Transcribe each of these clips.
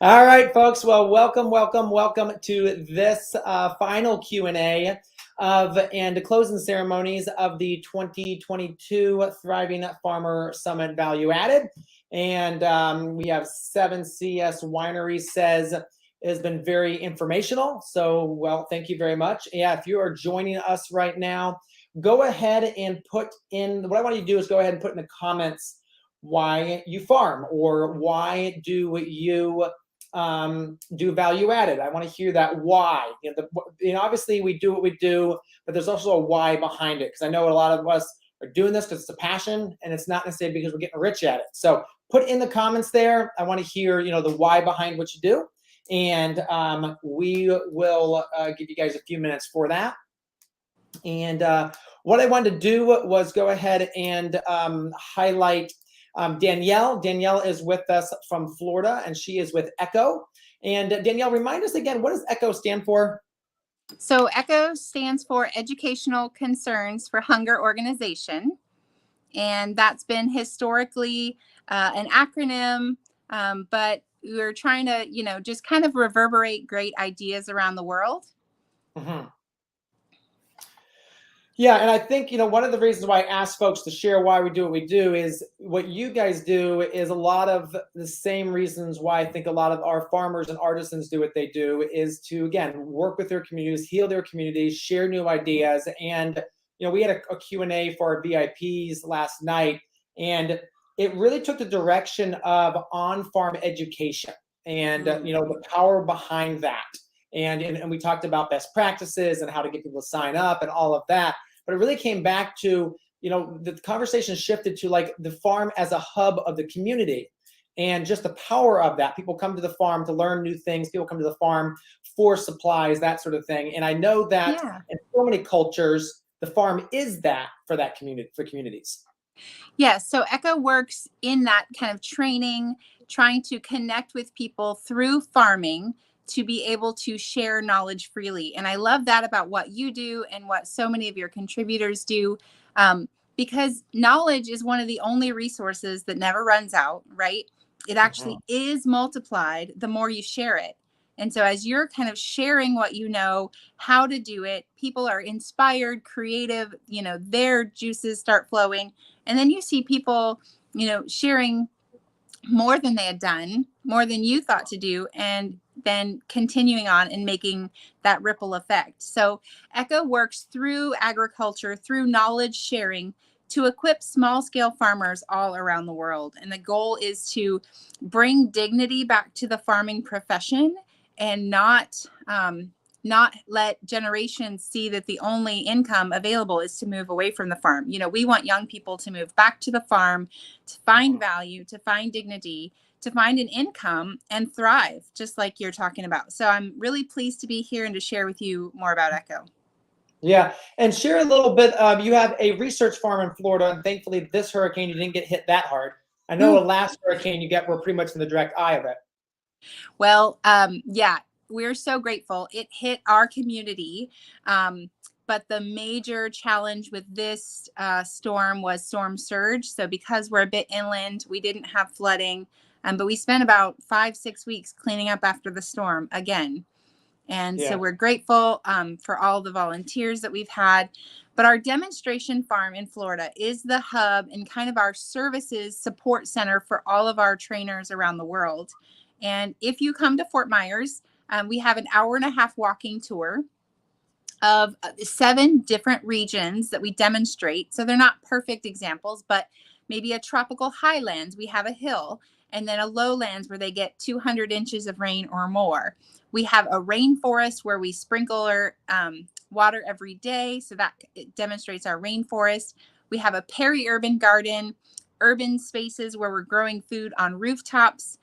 All right, folks. Well, welcome to this final Q&A and closing ceremonies of the 2022 Thriving Farmer Summit Value Added. And we have 7CS Winery says it has been very informational. So, well, thank you very much. Yeah, if you are joining us right now, go ahead and put in, what I want you to do is go ahead and put in the comments why you farm or why do you do value added. I want to hear that why. Obviously we do what we do, but there's also a why behind it, because I know a lot of us are doing this because it's a passion and it's not necessarily because we're getting rich at it. So put in the comments there. I want to hear the why behind what you do, and we will give you guys a few minutes for that. And what I wanted to do was go ahead and highlight Danielle. Danielle is with us from Florida, and she is with ECHO. And Danielle, remind us again, what does ECHO stand for? So ECHO stands for Educational Concerns for Hunger Organization. And that's been historically an acronym, but we're trying to, just kind of reverberate great ideas around the world. Mm-hmm. Yeah, and I think, one of the reasons why I ask folks to share why we do what we do is what you guys do is a lot of the same reasons why I think a lot of our farmers and artisans do what they do, is to, again, work with their communities, heal their communities, share new ideas. And, we had a Q&A for our VIPs last night, and it really took the direction of on-farm education and, the power behind that. And we talked about best practices and how to get people to sign up and all of that. But it really came back to, the conversation shifted to like the farm as a hub of the community and just the power of that. People come to the farm to learn new things. People come to the farm for supplies, that sort of thing. And I know that in so many cultures, the farm is that for that community, for communities. Yes. So ECHO works in that kind of training, trying to connect with people through farming to be able to share knowledge freely. And I love that about what you do and what so many of your contributors do, because knowledge is one of the only resources that never runs out, right? It actually is multiplied the more you share it. And so as you're kind of sharing what you know, how to do it, people are inspired, creative, their juices start flowing. And then you see people, sharing more than they had done, more than you thought to do, and then continuing on and making that ripple effect. So ECHO works through agriculture, through knowledge sharing, to equip small-scale farmers all around the world. And the goal is to bring dignity back to the farming profession and not let generations see that the only income available is to move away from the farm. We want young people to move back to the farm, to find value, to find dignity, to find an income and thrive, just like you're talking about. So I'm really pleased to be here and to share with you more about ECHO. Yeah, and share a little bit. You have a research farm in Florida, and thankfully this hurricane you didn't get hit that hard. I know the last hurricane you were pretty much in the direct eye of it. Well, yeah, we're so grateful. It hit our community. But the major challenge with this storm was storm surge. So because we're a bit inland, we didn't have flooding. But we spent about 5-6 weeks cleaning up after the storm again. And so we're grateful for all the volunteers that we've had. But our demonstration farm in Florida is the hub and kind of our services support center for all of our trainers around the world. And if you come to Fort Myers, we have an 1.5-hour walking tour of 7 different regions that we demonstrate. So they're not perfect examples, but maybe a tropical highlands, we have a hill, and then a lowlands where they get 200 inches of rain or more. We have a rainforest where we sprinkle our water every day. So that demonstrates our rainforest. We have a peri-urban garden, urban spaces where we're growing food on rooftops,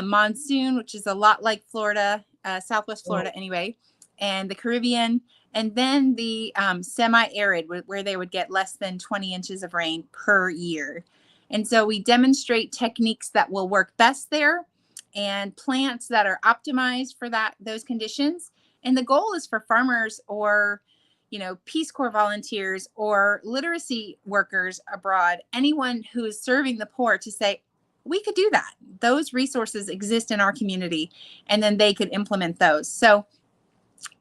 monsoon, which is a lot like Florida, Southwest Florida anyway, and the Caribbean. And then the semi-arid, where they would get less than 20 inches of rain per year. And so we demonstrate techniques that will work best there and plants that are optimized for those conditions. And the goal is for farmers or, Peace Corps volunteers or literacy workers abroad, anyone who is serving the poor, to say, we could do that. Those resources exist in our community, and then they could implement those. So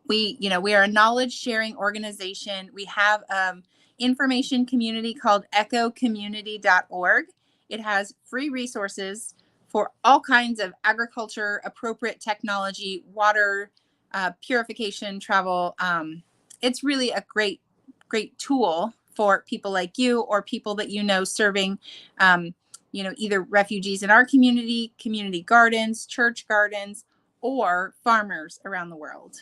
we are a knowledge sharing organization. We have information community called echocommunity.org. It has free resources for all kinds of agriculture, appropriate technology, water, purification, travel. It's really a great tool for people like you or people that serving either refugees in our community, community gardens, church gardens, or farmers around the world.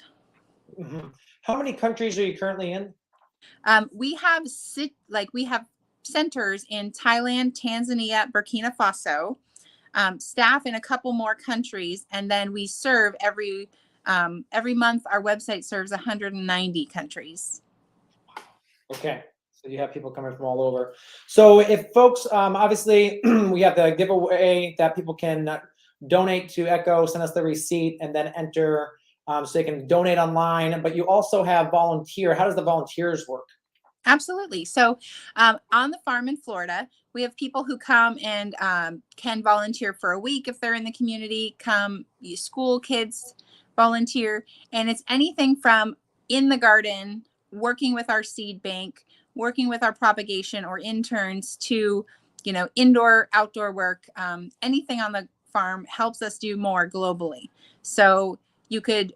Mm-hmm. How many countries are you currently in? We have centers in Thailand, Tanzania, Burkina Faso, staff in a couple more countries, and then we serve every month. Our website serves 190 countries. Okay, so you have people coming from all over. So if folks, obviously, we have the giveaway that people can donate to Echo, send us the receipt, and then enter. So they can donate online, but you also have volunteer. How does the volunteers work? Absolutely. So on the farm in Florida, we have people who come and can volunteer for a week if they're in the community, school kids volunteer. And it's anything from in the garden, working with our seed bank, working with our propagation or interns to, indoor, outdoor work. Anything on the farm helps us do more globally. So you could,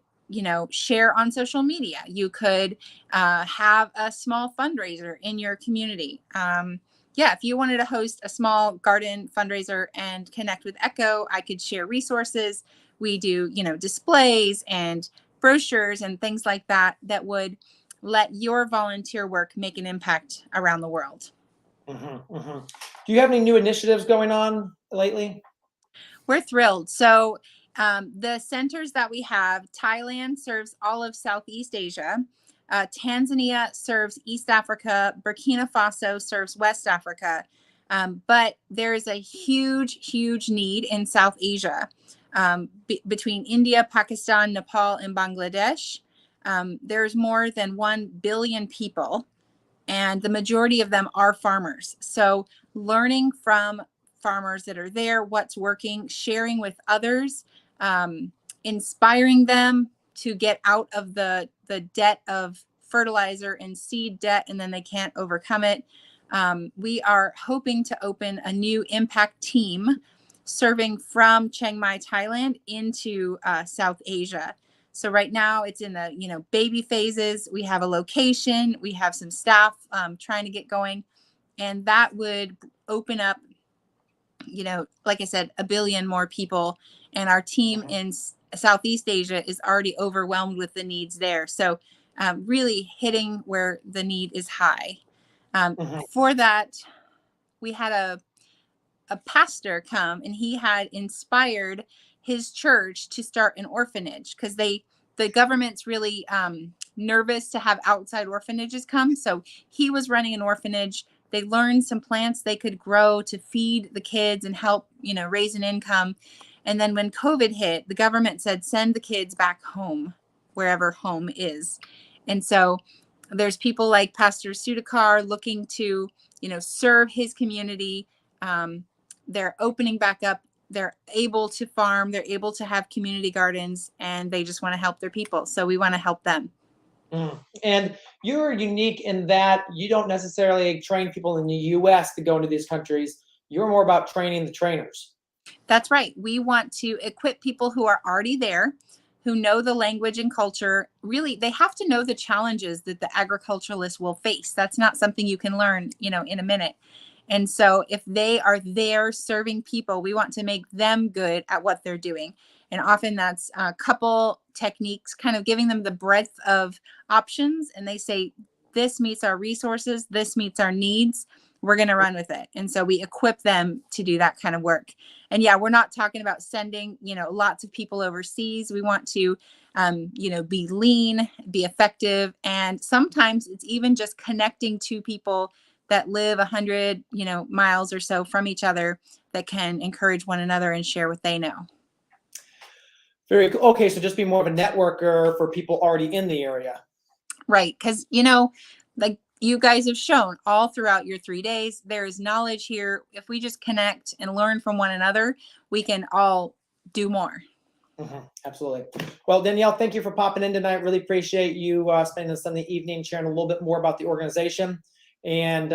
share on social media. You could have a small fundraiser in your community. If you wanted to host a small garden fundraiser and connect with Echo, I could share resources. We do, displays and brochures and things like that would let your volunteer work make an impact around the world. Mm-hmm, mm-hmm. Do you have any new initiatives going on lately? We're thrilled. So the centers that we have, Thailand serves all of Southeast Asia. Tanzania serves East Africa. Burkina Faso serves West Africa. But there is a huge need in South Asia. Between India, Pakistan, Nepal, and Bangladesh, there's more than 1 billion people, and the majority of them are farmers. So learning from farmers that are there, what's working, sharing with others, inspiring them to get out of the debt of fertilizer and seed debt, and then they can't overcome it. We are hoping to open a new impact team serving from Chiang Mai, Thailand into South Asia. So right now it's in the baby phases. We have a location, we have some staff trying to get going, and that would open up, like I said, 1 billion more people. And our team in Southeast Asia is already overwhelmed with the needs there. So really hitting where the need is high. For that, we had a pastor come, and he had inspired his church to start an orphanage because the government's really nervous to have outside orphanages come. So he was running an orphanage. They learned some plants they could grow to feed the kids and help, raise an income. And then when COVID hit, the government said, send the kids back home, wherever home is. And so there's people like Pastor Sudakar looking to, serve his community. They're opening back up. They're able to farm. They're able to have community gardens, and they just want to help their people. So we want to help them. And you're unique in that you don't necessarily train people in the U.S. to go into these countries. You're more about training the trainers. That's right. We want to equip people who are already there, who know the language and culture. Really, they have to know the challenges that the agriculturalists will face. That's not something you can learn, in a minute. And so if they are there serving people, we want to make them good at what they're doing. And often that's a couple techniques, kind of giving them the breadth of options. And they say, this meets our resources, this meets our needs, we're going to run with it. And so we equip them to do that kind of work. And yeah, we're not talking about sending, lots of people overseas. We want to, be lean, be effective. And sometimes it's even just connecting to people that live 100, miles or so from each other that can encourage one another and share what they know. Very cool. Okay, so just be more of a networker for people already in the area. Right, because, like you guys have shown all throughout your 3 days, there is knowledge here. If we just connect and learn from one another, we can all do more. Absolutely. Well, Danielle, thank you for popping in tonight. Really appreciate you spending this Sunday evening sharing a little bit more about the organization. And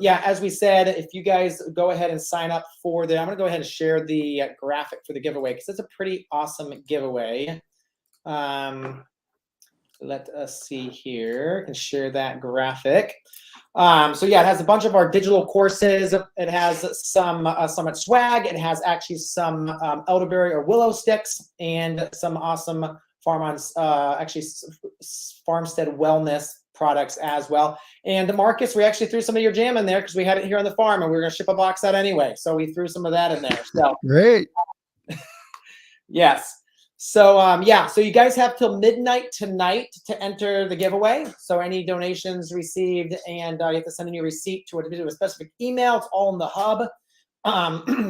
yeah, as we said, if you guys go ahead and sign up for I'm going to go ahead and share the graphic for the giveaway because it's a pretty awesome giveaway. Let us see here and share that graphic. So yeah, it has a bunch of our digital courses. It has some Summit swag. It has actually some elderberry or willow sticks and some awesome farmstead wellness products as well. And Marcus, we actually threw some of your jam in there because we had it here on the farm and we were going to ship a box out anyway. So we threw some of that in there. So great. Yes. So yeah, so you guys have till midnight tonight to enter the giveaway. So any donations received, and you have to send in your receipt to a specific email. It's all in the hub.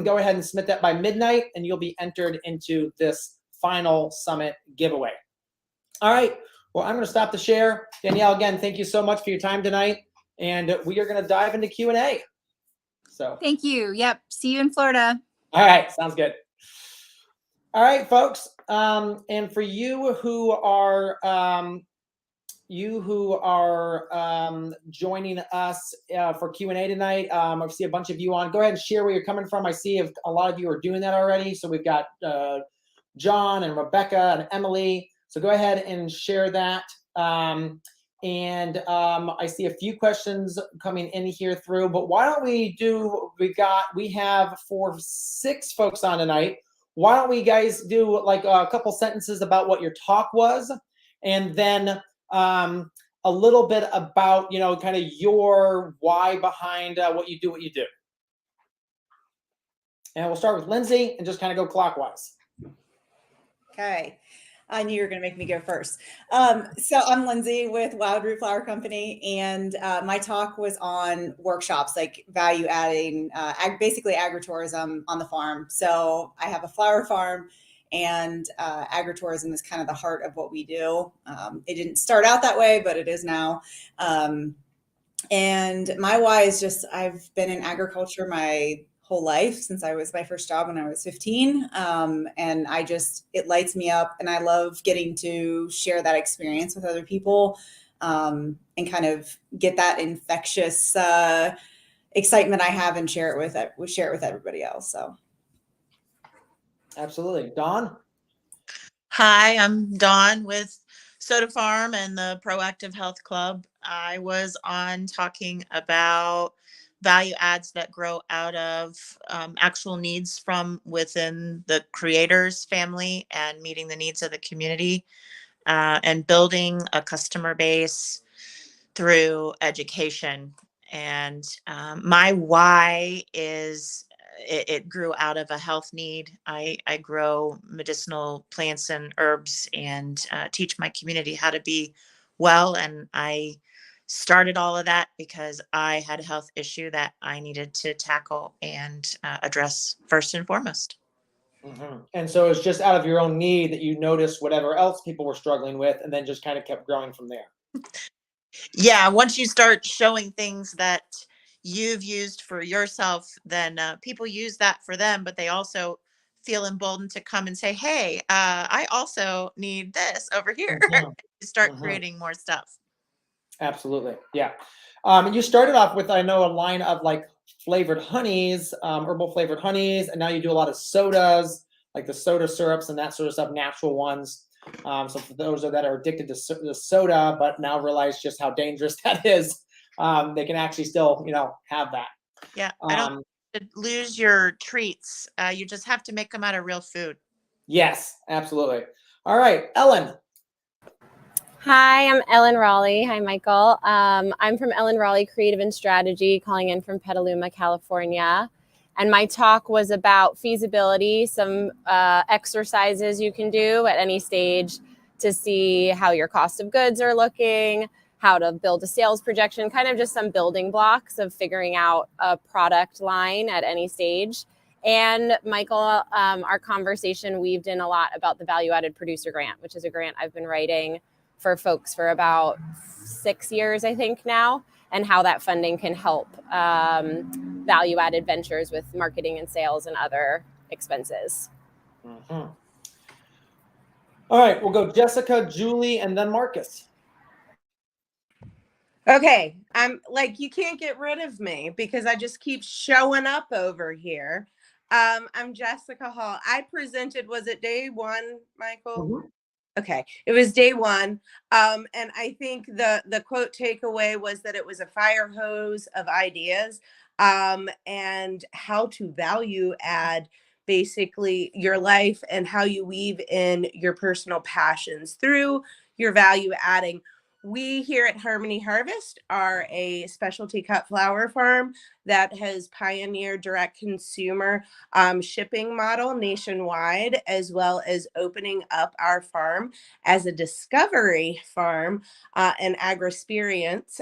Go ahead and submit that by midnight, and you'll be entered into this final summit giveaway. All right. Well, I'm going to stop the share. Danielle, again, thank you so much for your time tonight, and we are going to dive into Q&A. So thank you. Yep. See you in Florida. All right. Sounds good. All right, folks. And for you who are joining us for Q&A tonight, I see a bunch of you on. Go ahead and share where you're coming from. I see a lot of you are doing that already. So we've got John and Rebecca and Emily. So go ahead and share that. I see a few questions coming in here through. But why don't we we have 6 folks on tonight. Why don't we guys do like a couple sentences about what your talk was, and then a little bit about, kind of your why behind what you do. And we'll start with Lindsay and just kind of go clockwise. Okay. I knew you were going to make me go first. So I'm Lindsay with Wild Root Flower Company, and my talk was on workshops, like value adding, basically agritourism on the farm. So I have a flower farm, and agritourism is kind of the heart of what we do. It didn't start out that way, but it is now. And my why is just, I've been in agriculture my whole life since I was my first job when I was 15. And it lights me up, and I love getting to share that experience with other people, and kind of get that infectious excitement I have and share it with everybody else. So. Absolutely. Dawn? Hi, I'm Dawn with Soda Farm and the Proactive Health Club. I was on talking about value adds that grow out of actual needs from within the creator's family and meeting the needs of the community, and building a customer base through education. And my why is it grew out of a health need. I grow medicinal plants and herbs and teach my community how to be well. And I started all of that because I had a health issue that I needed to tackle and address first and foremost. Mm-hmm. And so it's just out of your own need that you noticed whatever else people were struggling with, and then just kind of kept growing from there. Yeah, once you start showing things that you've used for yourself, then people use that for them, but they also feel emboldened to come and say, hey, I also need this over here. Mm-hmm. You start creating more stuff. Absolutely. Yeah. You started off with, I know, a line of like flavored honeys, herbal flavored honeys, and now you do a lot of sodas, like the soda syrups and that sort of stuff, natural ones. So for those that are addicted to the soda, but now realize just how dangerous that is, they can actually still, have that. Yeah. I don't lose your treats. You just have to make them out of real food. Yes, absolutely. All right, Ellen. Hi, I'm Ellen Raleigh. Hi, Michael. I'm from Ellen Raleigh Creative and Strategy, calling in from Petaluma, California. And my talk was about feasibility, some exercises you can do at any stage to see how your cost of goods are looking, how to build a sales projection, kind of just some building blocks of figuring out a product line at any stage. And Michael, our conversation weaved in a lot about the Value Added Producer Grant, which is a grant I've been writing for folks for about 6 years, I think now. and how that funding can help value-added ventures with marketing and sales and other expenses. Mhm. All right, we'll go Jessica, Julie, and then Marcus. Okay, I'm like, you can't get rid of me because I just keep showing up over here. I'm Jessica Hall. I presented, was it day one, Michael? Mhm. Okay, it was day one. And I think the quote takeaway was that it was a fire hose of ideas, and how to value add basically your life and how you weave in your personal passions through your value adding. We here at Harmony Harvest are a specialty cut flower farm that has pioneered direct consumer shipping model nationwide, as well as opening up our farm as a discovery farm and agrisperience.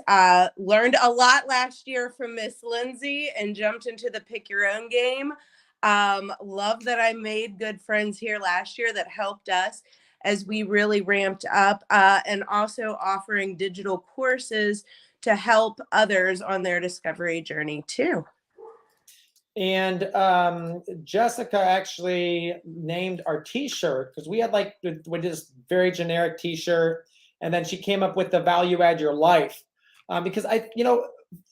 Learned a lot last year from Miss Lindsay and jumped into the pick your own game. Love that I made good friends here last year that helped us as we really ramped up, and also offering digital courses to help others on their discovery journey too. And Jessica actually named our T-shirt because we had we did this very generic T-shirt, and then she came up with the value add your life, because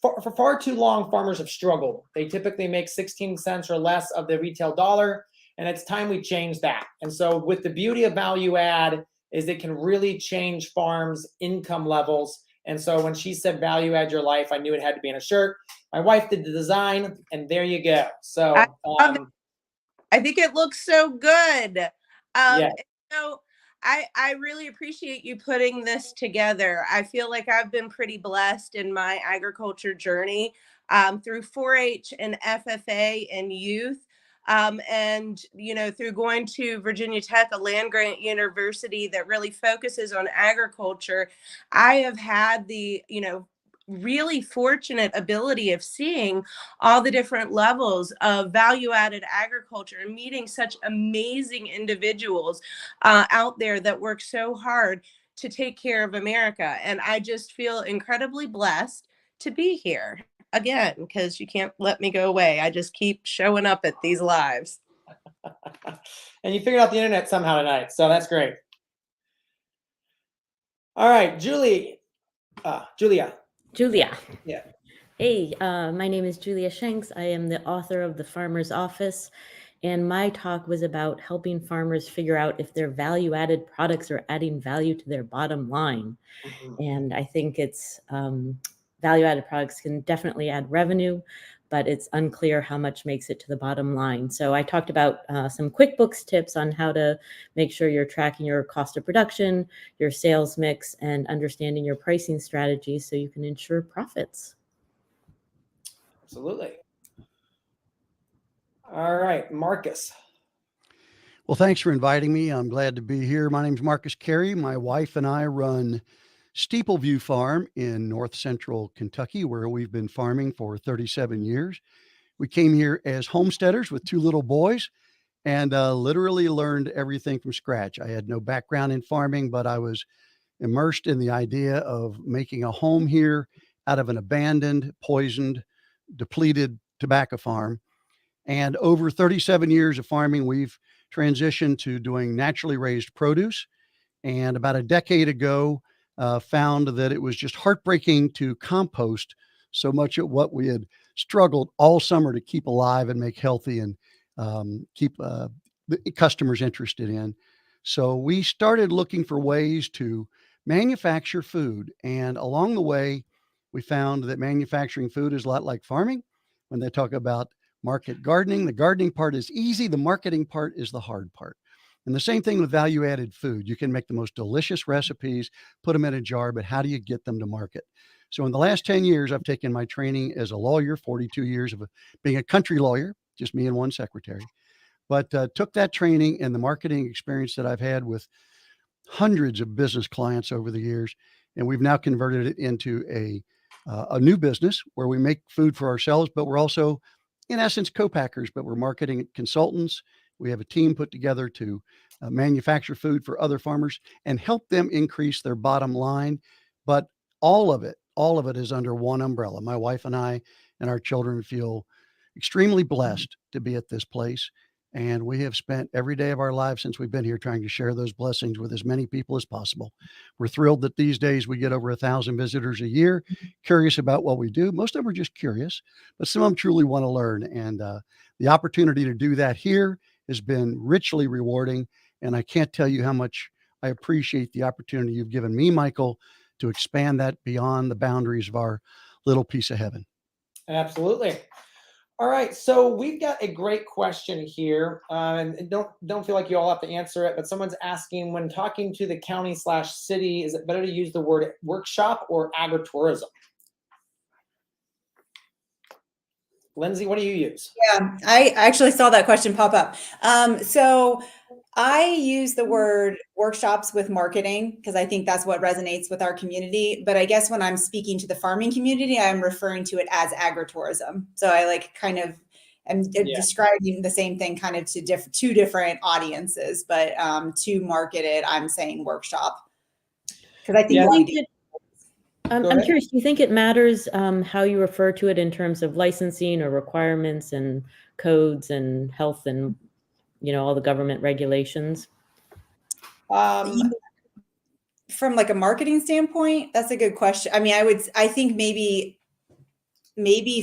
for far too long farmers have struggled. They typically make 16 cents or less of the retail dollar, and it's time we change that. And so with the beauty of value add is it can really change farms' income levels. And so when she said value add your life, I knew it had to be in a shirt. My wife did the design, and there you go. So I think it looks so good. Yeah. So I really appreciate you putting this together. I feel like I've been pretty blessed in my agriculture journey, through 4-H and FFA and youth. And, through going to Virginia Tech, a land grant university that really focuses on agriculture, I have had the, really fortunate ability of seeing all the different levels of value added agriculture and meeting such amazing individuals out there that work so hard to take care of America. And I just feel incredibly blessed to be here again, because you can't let me go away. I just keep showing up at these lives. And you figured out the internet somehow tonight, so that's great. All right, Julia. Julia. Yeah. Hey, my name is Julia Shanks. I am the author of The Farmer's Office, and my talk was about helping farmers figure out if their value-added products are adding value to their bottom line. Mhm. And I think it's value-added products can definitely add revenue, but it's unclear how much makes it to the bottom line. So I talked about some QuickBooks tips on how to make sure you're tracking your cost of production, your sales mix, and understanding your pricing strategies so you can ensure profits. Absolutely. All right, Marcus. Well, thanks for inviting me. I'm glad to be here. My name's Marcus Carey. My wife and I run Steepleview Farm in north central Kentucky, where we've been farming for 37 years. We came here as homesteaders with 2 little boys and literally learned everything from scratch. I had no background in farming, but I was immersed in the idea of making a home here out of an abandoned, poisoned, depleted tobacco farm. And over 37 years of farming, we've transitioned to doing naturally raised produce. And about a decade ago, found that it was just heartbreaking to compost so much of what we had struggled all summer to keep alive and make healthy and keep the customers interested in. So we started looking for ways to manufacture food. And along the way, we found that manufacturing food is a lot like farming. When they talk about market gardening, the gardening part is easy. The marketing part is the hard part. And the same thing with value added food. You can make the most delicious recipes, put them in a jar, but how do you get them to market? So in the last 10 years, I've taken my training as a lawyer, 42 years of being a country lawyer, just me and one secretary, but took that training and the marketing experience that I've had with hundreds of business clients over the years. And we've now converted it into a new business where we make food for ourselves, but we're also, in essence, co-packers, but we're marketing consultants. We have a team put together to manufacture food for other farmers and help them increase their bottom line. But all of it, all of it is under one umbrella. My wife and I and our children feel extremely blessed to be at this place. And we have spent every day of our lives since we've been here trying to share those blessings with as many people as possible. We're thrilled that these days we get over 1,000 visitors a year, curious about what we do. Most of them are just curious, but some of them truly want to learn. And the opportunity to do that here has been richly rewarding. And I can't tell you how much I appreciate the opportunity you've given me, Michael, to expand that beyond the boundaries of our little piece of heaven. Absolutely. All right, so we've got a great question here, and don't feel like you all have to answer it, but someone's asking, when talking to the county/city, is it better to use the word workshop or agritourism? Lindsay, what do you use? Yeah, I actually saw that question pop up. So I use the word workshops with marketing because I think that's what resonates with our community. But I guess when I'm speaking to the farming community, I'm referring to it as agritourism. So I like kind of am describing the same thing kind of to two different audiences, but to market it, I'm saying workshop. Because I think I'm curious, do you think it matters how you refer to it in terms of licensing or requirements and codes and health and all the government regulations? From like a marketing standpoint, that's a good question. I mean, I think maybe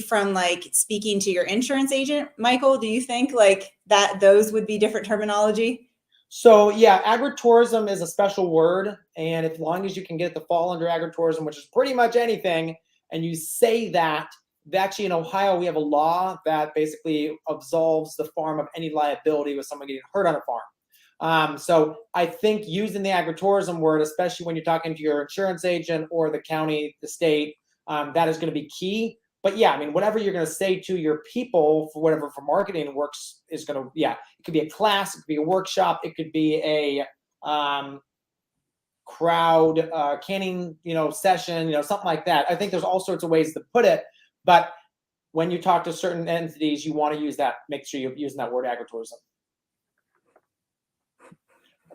from like speaking to your insurance agent, Michael, do you think like that those would be different terminology? So yeah, agritourism is a special word, and as long as you can get it to fall under agritourism, which is pretty much anything, and you say that, actually in Ohio we have a law that basically absolves the farm of any liability with someone getting hurt on a farm. So I think using the agritourism word, especially when you're talking to your insurance agent or the county, the state, that is going to be key. But yeah, I mean, whatever you're going to say to your people for whatever for marketing works is going to, it could be a class, it could be a workshop, it could be a crowd canning, session, something like that. I think there's all sorts of ways to put it. But when you talk to certain entities, you want to use that, make sure you're using that word agritourism.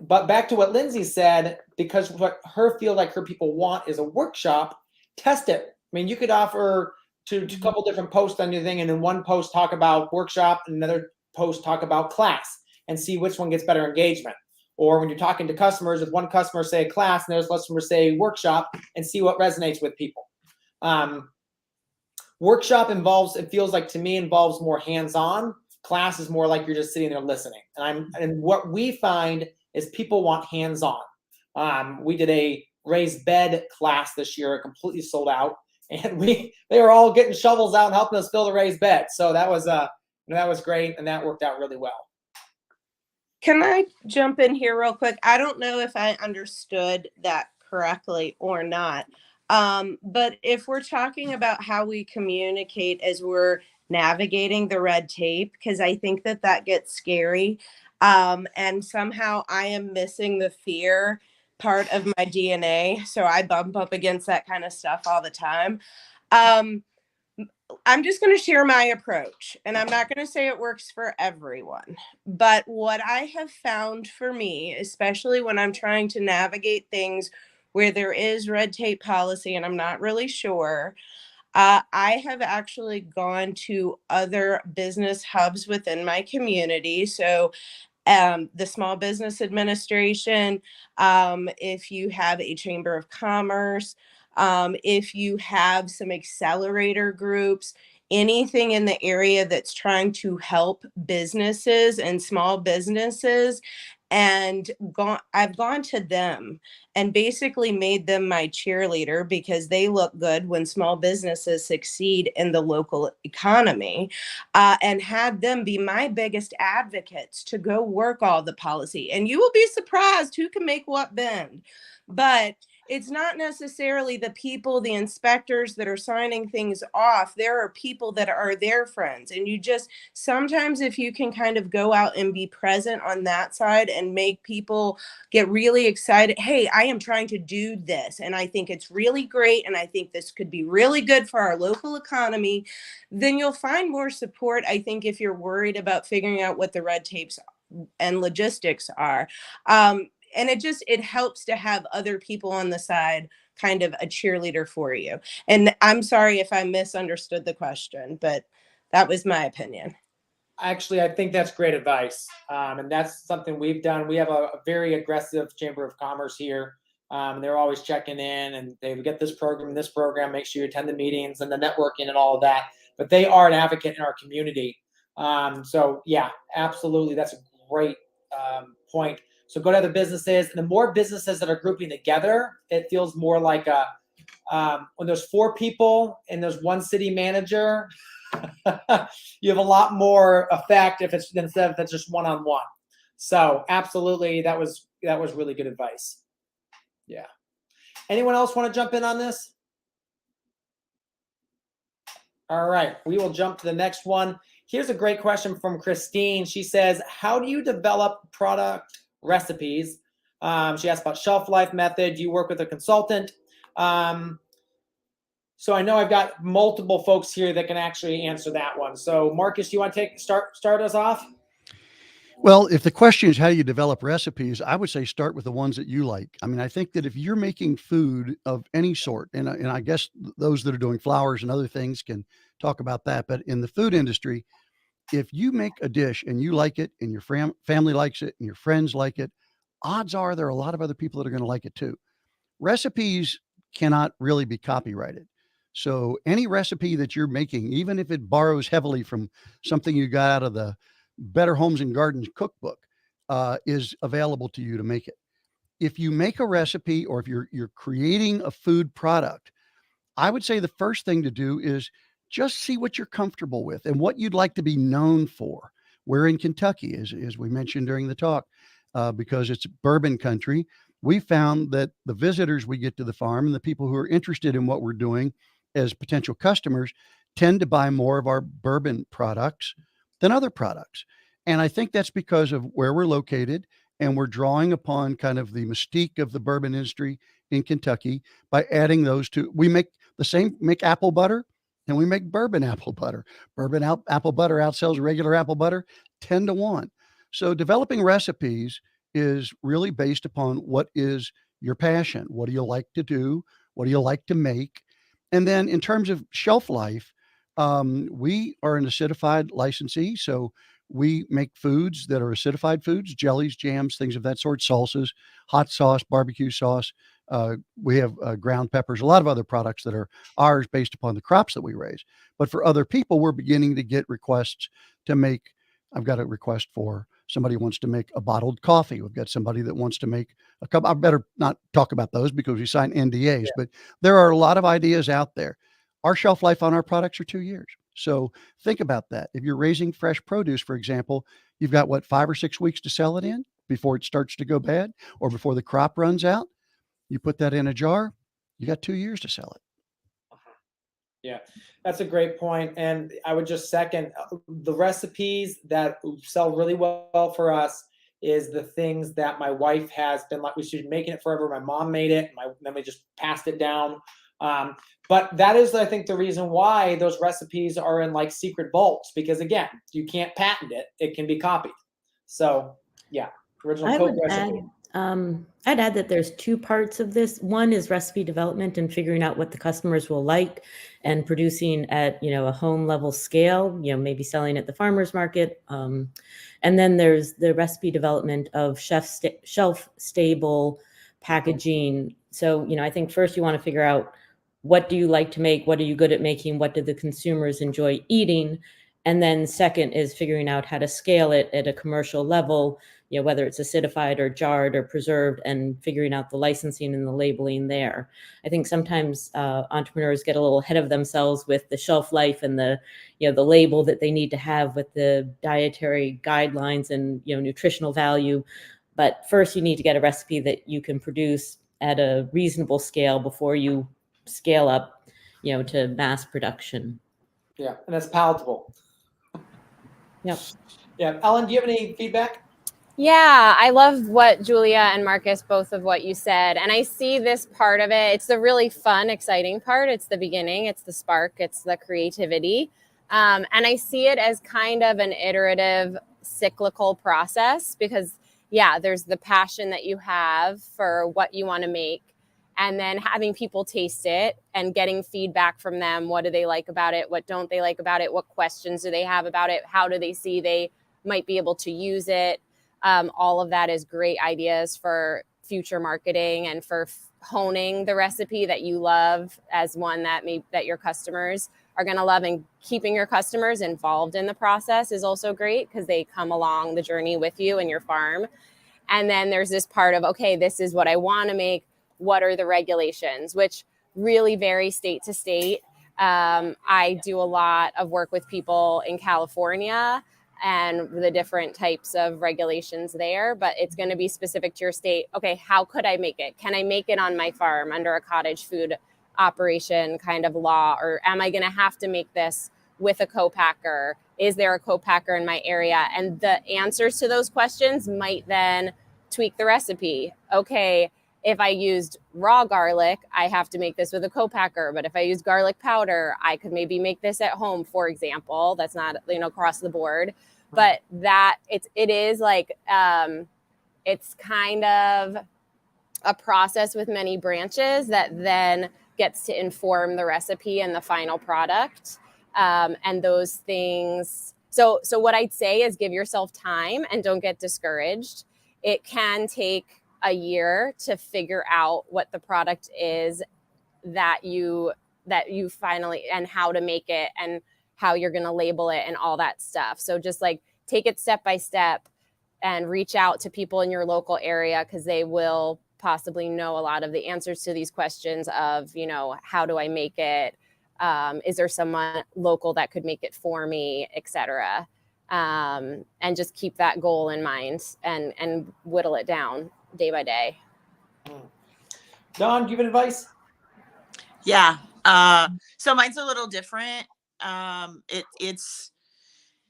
But back to what Lindsay said, because what her feel like her people want is a workshop, test it. I mean, you could offer to a couple different posts on your thing, and in one post talk about workshop, and another post talk about class, and see which one gets better engagement. Or when you're talking to customers, if one customer say class and there's customer say workshop, and see what resonates with people. Workshop it feels like to me involves more hands-on. Class is more like you're just sitting there listening. And what we find is people want hands-on. We did a raised bed class this year, completely sold out. And they were all getting shovels out and helping us fill the raised bed. So that was great, and that worked out really well. Can I jump in here real quick? I don't know if I understood that correctly or not. But if we're talking about how we communicate as we're navigating the red tape, because I think that gets scary. And somehow I am missing the fear part of my DNA. So I bump up against that kind of stuff all the time. I'm just going to share my approach, and I'm not going to say it works for everyone, but what I have found for me, especially when I'm trying to navigate things where there is red tape policy and I'm not really sure, I have actually gone to other business hubs within my community. So the Small Business Administration, if you have a Chamber of Commerce, if you have some accelerator groups, anything in the area that's trying to help businesses and small businesses. And I've gone to them and basically made them my cheerleader because they look good when small businesses succeed in the local economy, and had them be my biggest advocates to go work all the policy. And you will be surprised who can make what bend. But it's not necessarily the people, the inspectors that are signing things off. There are people that are their friends. And you just, sometimes if you can kind of go out and be present on that side and make people get really excited, hey, I am trying to do this, and I think it's really great, and I think this could be really good for our local economy, then you'll find more support. I think if you're worried about figuring out what the red tapes and logistics are. And it helps to have other people on the side kind of a cheerleader for you. And I'm sorry if I misunderstood the question, but that was my opinion. Actually, I think that's great advice. And that's something we've done. We have a very aggressive Chamber of Commerce here. They're always checking in, and they get this program and this program. Make sure you attend the meetings and the networking and all of that. But they are an advocate in our community. So yeah, absolutely. That's a great point. So go to other businesses, and the more businesses that are grouping together, it feels more like when there's 4 people and there's 1 city manager, you have a lot more effect if it's instead if it's just one-on-one. So absolutely, that was really good advice. Yeah. Anyone else want to jump in on this? All right, we will jump to the next one. Here's a great question from Christine. She says, how do you develop product recipes? She asked about shelf life method. Do you work with a consultant? So I know I've got multiple folks here that can actually answer that one. So Marcus, you want to start us off? Well, if the question is how you develop recipes, I would say start with the ones that you like. I mean, I think that if you're making food of any sort, and I guess those that are doing flours and other things can talk about that, but in the food industry, if you make a dish and you like it and your family likes it and your friends like it, odds are there are a lot of other people that are going to like it too. Recipes cannot really be copyrighted. So any recipe that you're making, even if it borrows heavily from something you got out of the Better Homes and Gardens cookbook, is available to you to make it. If you make a recipe or if you're creating a food product, I would say the first thing to do is just see what you're comfortable with and what you'd like to be known for. We're in Kentucky, as we mentioned during the talk, because it's bourbon country. We found that the visitors we get to the farm and the people who are interested in what we're doing as potential customers tend to buy more of our bourbon products than other products. And I think that's because of where we're located, and we're drawing upon kind of the mystique of the bourbon industry in Kentucky by adding those two. We make apple butter, and we make bourbon apple butter. Apple butter outsells regular apple butter 10-1. So developing recipes is really based upon what is your passion. What do you like to do? What do you like to make? And then in terms of shelf life, we are an acidified licensee. So we make foods that are acidified foods, jellies, jams, things of that sort, salsas, hot sauce, barbecue sauce. We have ground peppers, a lot of other products that are ours based upon the crops that we raise. But for other people, we're beginning to get requests to make. I've got a request for somebody who wants to make a bottled coffee. We've got somebody that wants to make a cup. I better not talk about those because we sign NDAs, but there are a lot of ideas out there. Our shelf life on our products are 2 years. So think about that. If you're raising fresh produce, for example, you've got 5 or 6 weeks to sell it in before it starts to go bad or before the crop runs out. You put that in a jar, you got 2 years to sell it. Yeah, that's a great point. And I would just second the recipes that sell really well for us is the things that my wife has been like, she's been making it forever. My mom made it, then we just passed it down. But that is, I think, the reason why those recipes are in like secret vaults, because again, you can't patent it. It can be copied. So yeah, original Coke recipe. I'd add that there's 2 parts of this. One is recipe development and figuring out what the customers will like and producing at, a home level scale, maybe selling at the farmer's market. And then there's the recipe development of shelf stable packaging. So, I think first you want to figure out, what do you like to make? What are you good at making? What do the consumers enjoy eating? And then second is figuring out how to scale it at a commercial level, whether it's acidified or jarred or preserved, and figuring out the licensing and the labeling there. I think sometimes entrepreneurs get a little ahead of themselves with the shelf life and the label that they need to have with the dietary guidelines and, nutritional value. But first you need to get a recipe that you can produce at a reasonable scale before you scale up, to mass production. Yeah, and that's palatable. Yep. Yeah, Ellen, do you have any feedback? Yeah, I love what Julia and Marcus, both of what you said. And I see this part of it. It's the really fun, exciting part. It's the beginning. It's the spark. It's the creativity. And I see it as kind of an iterative, cyclical process because, yeah, there's the passion that you have for what you want to make. and then having people taste it and getting feedback from them. What do they like about it? What don't they like about it? What questions do they have about it? How do they see they might be able to use it? All of that is great ideas for future marketing and for honing the recipe that you love as one that that your customers are going to love. And keeping your customers involved in the process is also great because they come along the journey with you and your farm. And then there's this part of, okay, this is what I want to make. What are the regulations, which really vary state to state. I do a lot of work with people in California and the different types of regulations there, but it's going to be specific to your state. Okay, how could I make it? Can I make it on my farm under a cottage food operation kind of law? Or am I going to have to make this with a co-packer? Is there a co-packer in my area? And the answers to those questions might then tweak the recipe. Okay, if I used raw garlic, I have to make this with a co-packer. But if I use garlic powder, I could maybe make this at home, for example. That's not, across the board. But that it is like, it's kind of a process with many branches that then gets to inform the recipe and the final product. And those things. So what I'd say is give yourself time and don't get discouraged. It can take a year to figure out what the product is that you finally, and how to make it and how you're going to label it and all that stuff. So just like take it step by step and reach out to people in your local area, because they will possibly know a lot of the answers to these questions of, how do I make it? Is there someone local that could make it for me, etc. And just keep that goal in mind and whittle it down day by day. Dawn, do you have advice? Yeah. So mine's a little different. It's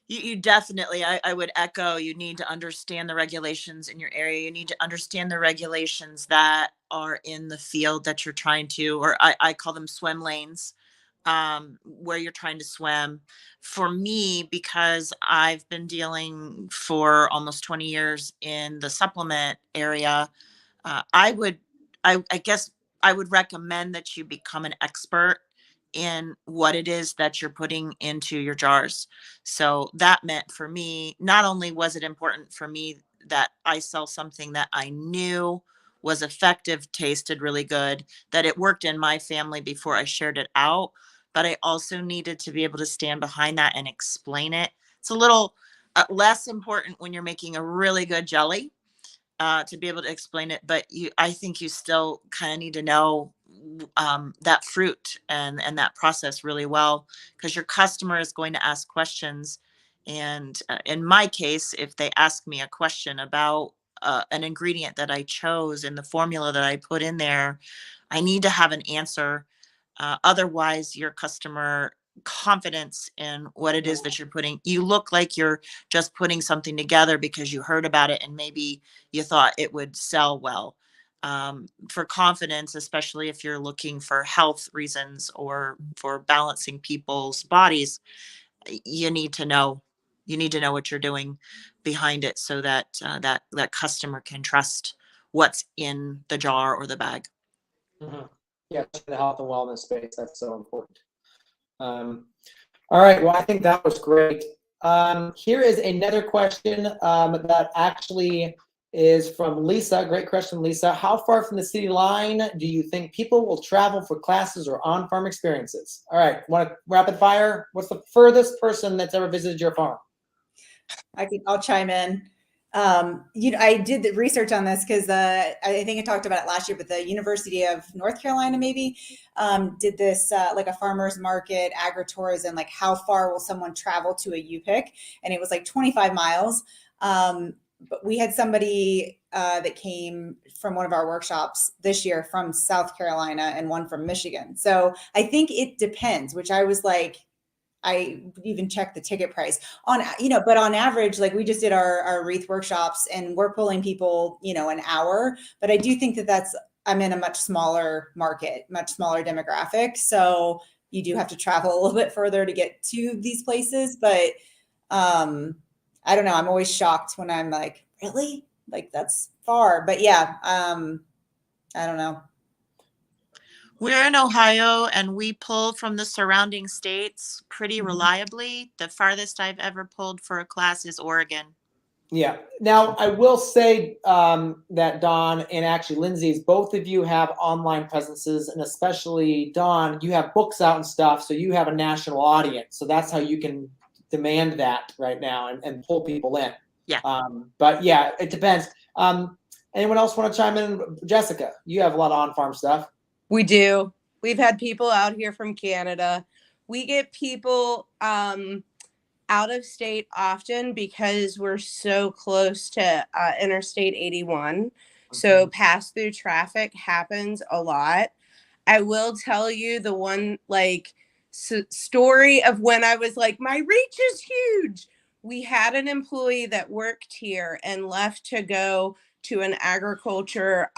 you definitely, I would echo, you need to understand the regulations in your area. You need to understand the regulations that are in the field that you're trying to, or I call them swim lanes, where you're trying to swim. For me, because I've been dealing for almost 20 years in the supplement area, I guess I would recommend that you become an expert in what it is that you're putting into your jars. So that meant for me, not only was it important for me that I sell something that I knew was effective, tasted really good, that it worked in my family before I shared it out, but I also needed to be able to stand behind that and explain it. It's a little less important when you're making a really good jelly, to be able to explain it, but I think you still kind of need to know that fruit and that process really well, because your customer is going to ask questions. And in my case, if they ask me a question about an ingredient that I chose in the formula that I put in there, I need to have an answer. Otherwise, your customer confidence in what it is that you're putting, you look like you're just putting something together because you heard about it and maybe you thought it would sell well. For confidence, especially if you're looking for health reasons or for balancing people's bodies, you need to know what you're doing behind it, so that that customer can trust what's in the jar or the bag. Mm-hmm. Yeah, the health and wellness space, that's so important. All right, well, I think that was great. Here is another question that actually is from Lisa. Great question, Lisa. How far from the city line do you think people will travel for classes or on-farm experiences? All right, want to rapid fire? What's the furthest person that's ever visited your farm? I'll chime in. I did the research on this because I think I talked about it last year, but the University of North Carolina maybe did this like a farmer's market, agritourism, like how far will someone travel to a U-Pick? And it was like 25 miles. But we had somebody that came from one of our workshops this year from South Carolina and one from Michigan. So I think it depends, which I was like, I even checked the ticket price on, but on average, like we just did our wreath workshops and we're pulling people, an hour, but I do think I'm in a much smaller market, much smaller demographic. So you do have to travel a little bit further to get to these places. But I don't know. I'm always shocked when I'm like, really? Like that's far, but yeah. I don't know. We're in Ohio and we pull from the surrounding states pretty reliably. The farthest I've ever pulled for a class is Oregon. Yeah. Now, I will say that Dawn and actually Lindsay's, both of you have online presences, and especially Dawn, you have books out and stuff, so you have a national audience. So that's how you can demand that right now and pull people in. Yeah. But yeah, it depends. Anyone else want to chime in? Jessica, you have a lot of on-farm stuff. We do. We've had people out here from Canada. We get people out of state often because we're so close to Interstate 81. So pass through traffic happens a lot. I will tell you the one story of when I was like, my reach is huge. We had an employee that worked here and left to go to an agriculture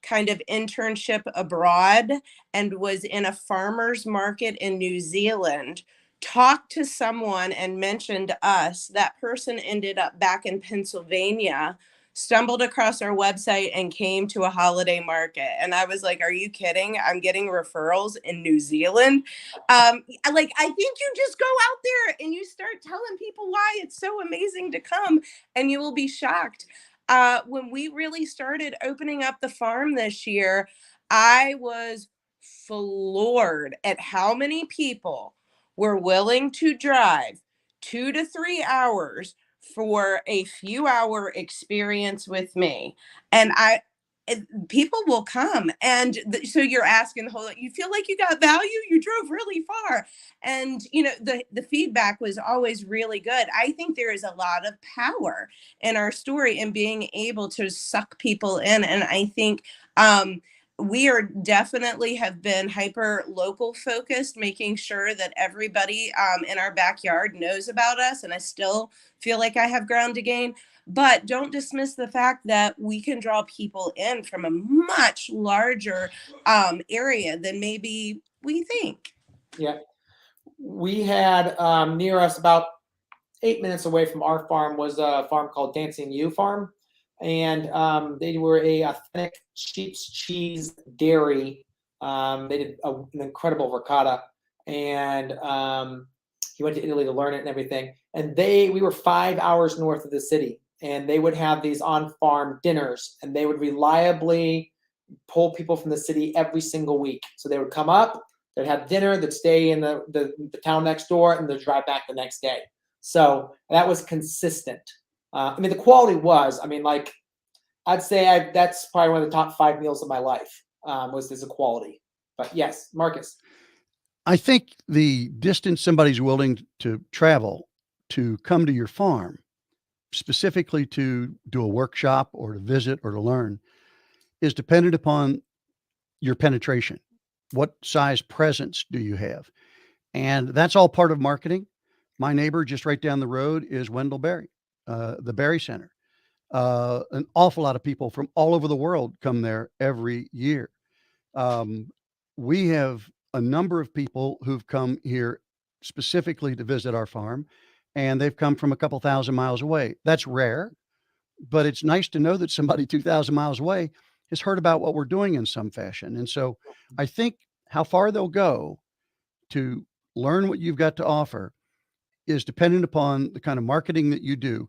kind of internship abroad and was in a farmer's market in New Zealand, talked to someone and mentioned us. That person ended up back in Pennsylvania, stumbled across our website and came to a holiday market. And I was like, are you kidding? I'm getting referrals in New Zealand. I think you just go out there and you start telling people why it's so amazing to come, and you will be shocked. When we really started opening up the farm this year, I was floored at how many people were willing to drive 2 to 3 hours for a few hour experience with me. And people will come. And so you're asking the whole, you feel like you got value, you drove really far. And, the feedback was always really good. I think there is a lot of power in our story and being able to suck people in. And I think, we are definitely have been hyper local focused, making sure that everybody in our backyard knows about us. And I still feel like I have ground to gain, but don't dismiss the fact that we can draw people in from a much larger area than maybe we think. Yeah. We had near us, about 8 minutes away from our farm, was a farm called Dancing U Farm. And they were a authentic sheep's cheese dairy. They did an incredible ricotta, and he went to Italy to learn it and everything. And we were 5 hours north of the city, and they would have these on-farm dinners, and they would reliably pull people from the city every single week. So they would come up, they'd have dinner, they'd stay in the town next door, and they'd drive back the next day. So that was consistent. The quality was, I'd say that's probably one of the top 5 meals of my life, was this quality. But yes, Marcus. I think the distance somebody's willing to travel to come to your farm, specifically to do a workshop or to visit or to learn, is dependent upon your penetration. What size presence do you have? And that's all part of marketing. My neighbor just right down the road is Wendell Berry, the Berry Center. An awful lot of people from all over the world come there every year. We have a number of people who've come here specifically to visit our farm, and they've come from a couple thousand miles away. That's rare, but it's nice to know that somebody 2,000 miles away has heard about what we're doing in some fashion. And so I think how far they'll go to learn what you've got to offer is dependent upon the kind of marketing that you do.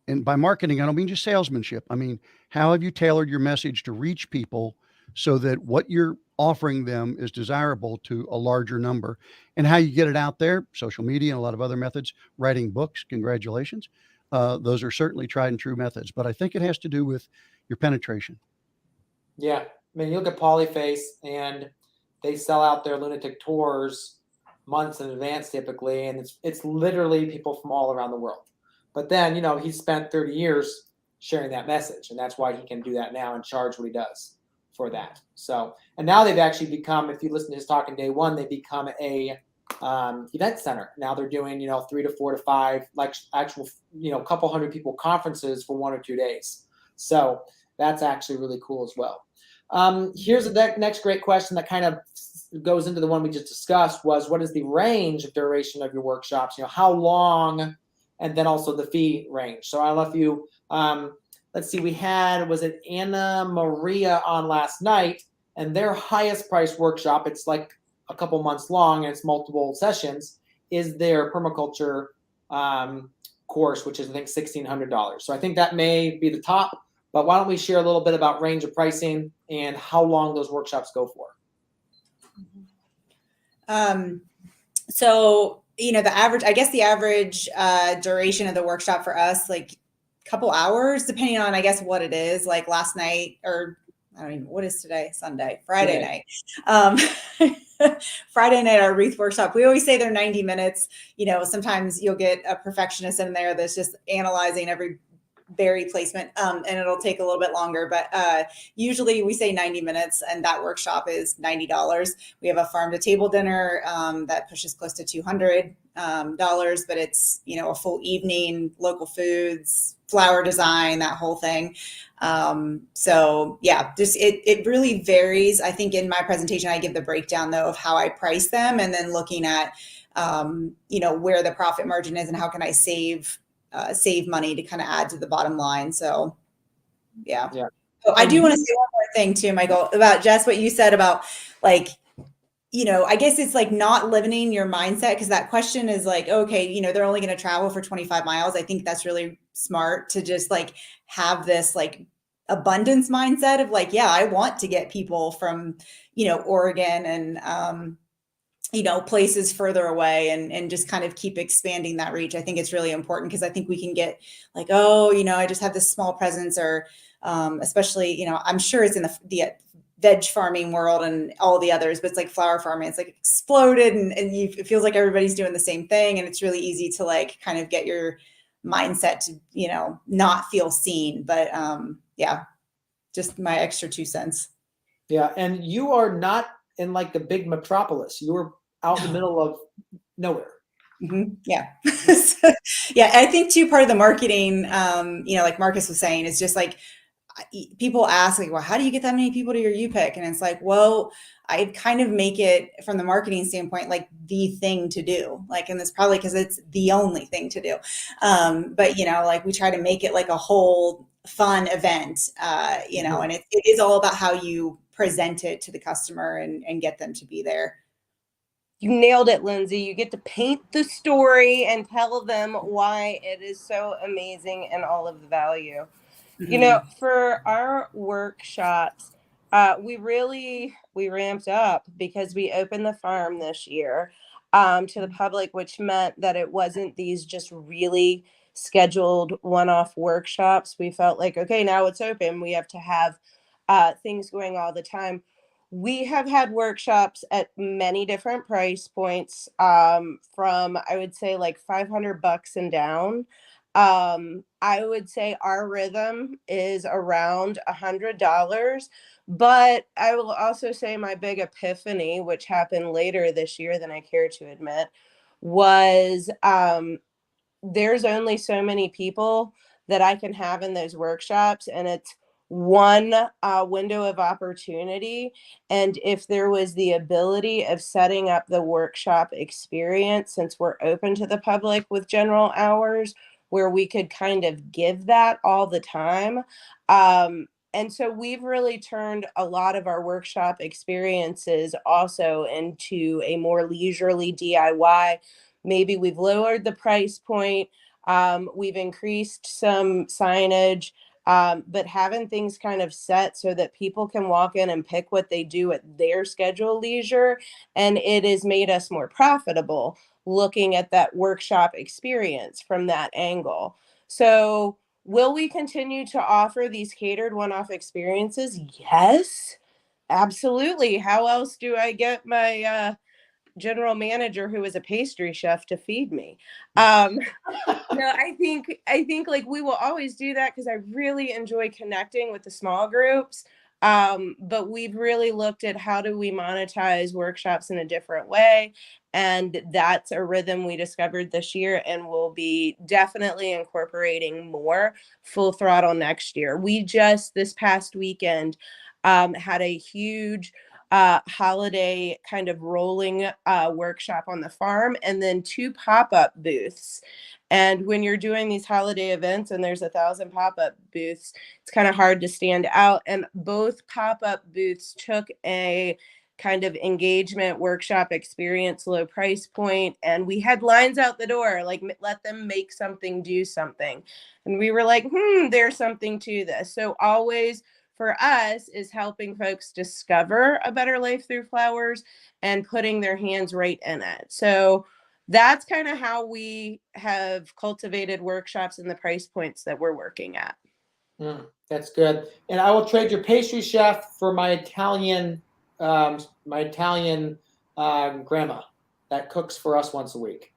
And by marketing, I don't mean just salesmanship. I mean, how have you tailored your message to reach people so that what you're offering them is desirable to a larger number? And how you get it out there, social media and a lot of other methods, writing books, congratulations. Those are certainly tried and true methods, but I think it has to do with your penetration. Yeah. You look at Polyface, and they sell out their lunatic tours months in advance typically, and it's literally people from all around the world. But then, he spent 30 years sharing that message, and that's why he can do that now and charge what he does for that. So, and now they've actually become, if you listen to his talk in day one, they become a event center. Now they're doing, 3 to 4 to 5, like actual, couple hundred people conferences for 1 or 2 days. So that's actually really cool as well. Here's the next great question that kind of goes into the one we just discussed, was what is the range of duration of your workshops? How long? And then also the fee range. So I don't know if you, let's see, we had, was it Anna Maria on last night? and their highest priced workshop, it's like a couple months long and it's multiple sessions, is their permaculture course, which is I think $1,600. So I think that may be the top. But why don't we share a little bit about range of pricing and how long those workshops go for? So, the average duration of the workshop for us, like a couple hours, depending on, I guess, what it is. Like last night, or I don't even, what is today? Sunday, Friday night. Friday night, our wreath workshop, we always say they're 90 minutes. Sometimes you'll get a perfectionist in there that's just analyzing every berry placement, and it'll take a little bit longer, but usually we say 90 minutes, and that workshop is $90. We have a farm to table dinner that pushes close to $200, but it's a full evening, local foods, flower design, that whole thing. So yeah, just it really varies. I think in my presentation I give the breakdown though of how I price them, and then looking at where the profit margin is and how can I save money to kind of add to the bottom line. So yeah. So I do want to say one more thing too, Michael, about Jess, what you said about like, I guess it's like not limiting your mindset, because that question is like, okay, they're only going to travel for 25 miles. I think that's really smart to just like have this like abundance mindset of like, yeah, I want to get people from, Oregon and, places further away, and just kind of keep expanding that reach. I think it's really important, because I think we can get like, I just have this small presence, or especially, I'm sure it's in the veg farming world and all the others, but it's like flower farming, it's like exploded, and it feels like everybody's doing the same thing. And it's really easy to like kind of get your mindset to, not feel seen. But yeah, just my extra 2 cents. Yeah. And you are not in like the big metropolis. You were out in the middle of nowhere. Mm-hmm. Yeah. Yeah. I think too, part of the marketing, like Marcus was saying, is just like, people ask like, well, how do you get that many people to your UPIC? And it's like, well, I kind of make it from the marketing standpoint, like the thing to do, like, and it's probably because it's the only thing to do. But like we try to make it like a whole fun event, and it is all about how you present it to the customer and get them to be there. You nailed it, Lindsay. You get to paint the story and tell them why it is so amazing and all of the value. Mm-hmm. For our workshops, we ramped up because we opened the farm this year to the public, which meant that it wasn't these just really scheduled one-off workshops. We felt like, okay, now it's open. We have to have things going all the time. We have had workshops at many different price points, from I would say like $500 and down. I would say our rhythm is around $100, but I will also say my big epiphany, which happened later this year than I care to admit, was there's only so many people that I can have in those workshops, and it's one window of opportunity. And if there was the ability of setting up the workshop experience, since we're open to the public with general hours, where we could kind of give that all the time. And so we've really turned a lot of our workshop experiences also into a more leisurely DIY. Maybe we've lowered the price point. We've increased some signage, but having things kind of set so that people can walk in and pick what they do at their schedule leisure. And it has made us more profitable looking at that workshop experience from that angle. So will we continue to offer these catered one-off experiences? Yes, absolutely. How else do I get my general manager, who is a pastry chef, to feed me? No, I think like we will always do that because I really enjoy connecting with the small groups. But we've really looked at how do we monetize workshops in a different way. And that's a rhythm we discovered this year, and we'll be definitely incorporating more full throttle next year. We just this past weekend had a huge holiday kind of rolling workshop on the farm, and then 2 pop-up booths. And when you're doing these holiday events and there's 1,000 pop-up booths, it's kind of hard to stand out. And both pop-up booths took a kind of engagement workshop experience, low price point, and we had lines out the door, like, let them make something, do something. And we were like, there's something to this. So always for us is helping folks discover a better life through flowers and putting their hands right in it. So that's kind of how we have cultivated workshops and the price points that we're working at. That's good. And I will trade your pastry chef for my Italian grandma that cooks for us once a week.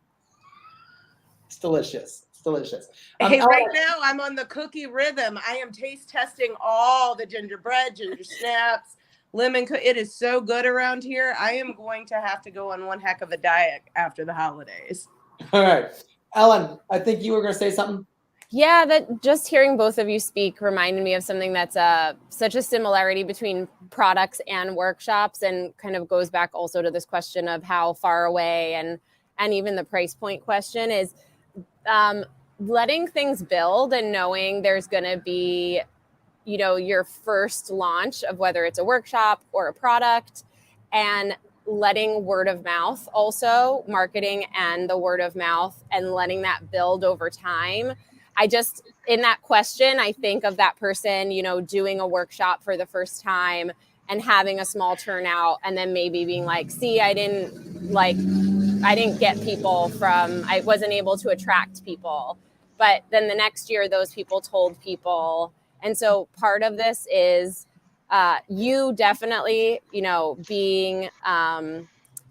It's delicious. It's delicious. Hey, right now I'm on the cookie rhythm. I am taste testing all the gingerbread, ginger snaps, lemon. It is so good around here. I am going to have to go on one heck of a diet after the holidays. All right. Ellen, I think you were going to say something. Yeah, that just hearing both of you speak reminded me of something that's such a similarity between products and workshops, and kind of goes back also to this question of how far away and even the price point question is letting things build and knowing there's going to be, you know, your first launch of whether it's a workshop or a product, and letting word of mouth, also marketing and the word of mouth, and letting that build over time. In that question, I think of that person, you know, doing a workshop for the first time and having a small turnout, and then maybe being like, see, I didn't get people I wasn't able to attract people. But then the next year, those people told people. And so part of this is you definitely, you know, being,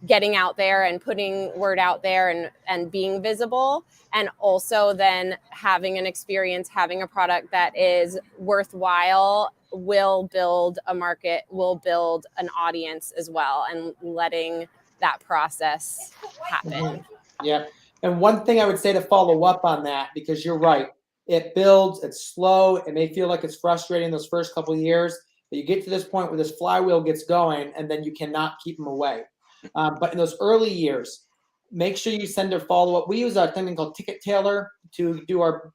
getting out there and putting word out there and being visible, and also then having an experience, having a product that is worthwhile, will build a market, will build an audience as well, and letting that process happen. Yeah. And one thing I would say to follow up on that, because you're right, it builds, it's slow, it may feel like it's frustrating those first couple of years, but you get to this point where this flywheel gets going, and then you cannot keep them away. But in those early years, make sure you send a follow-up. We use a thing called Ticket Tailor to do our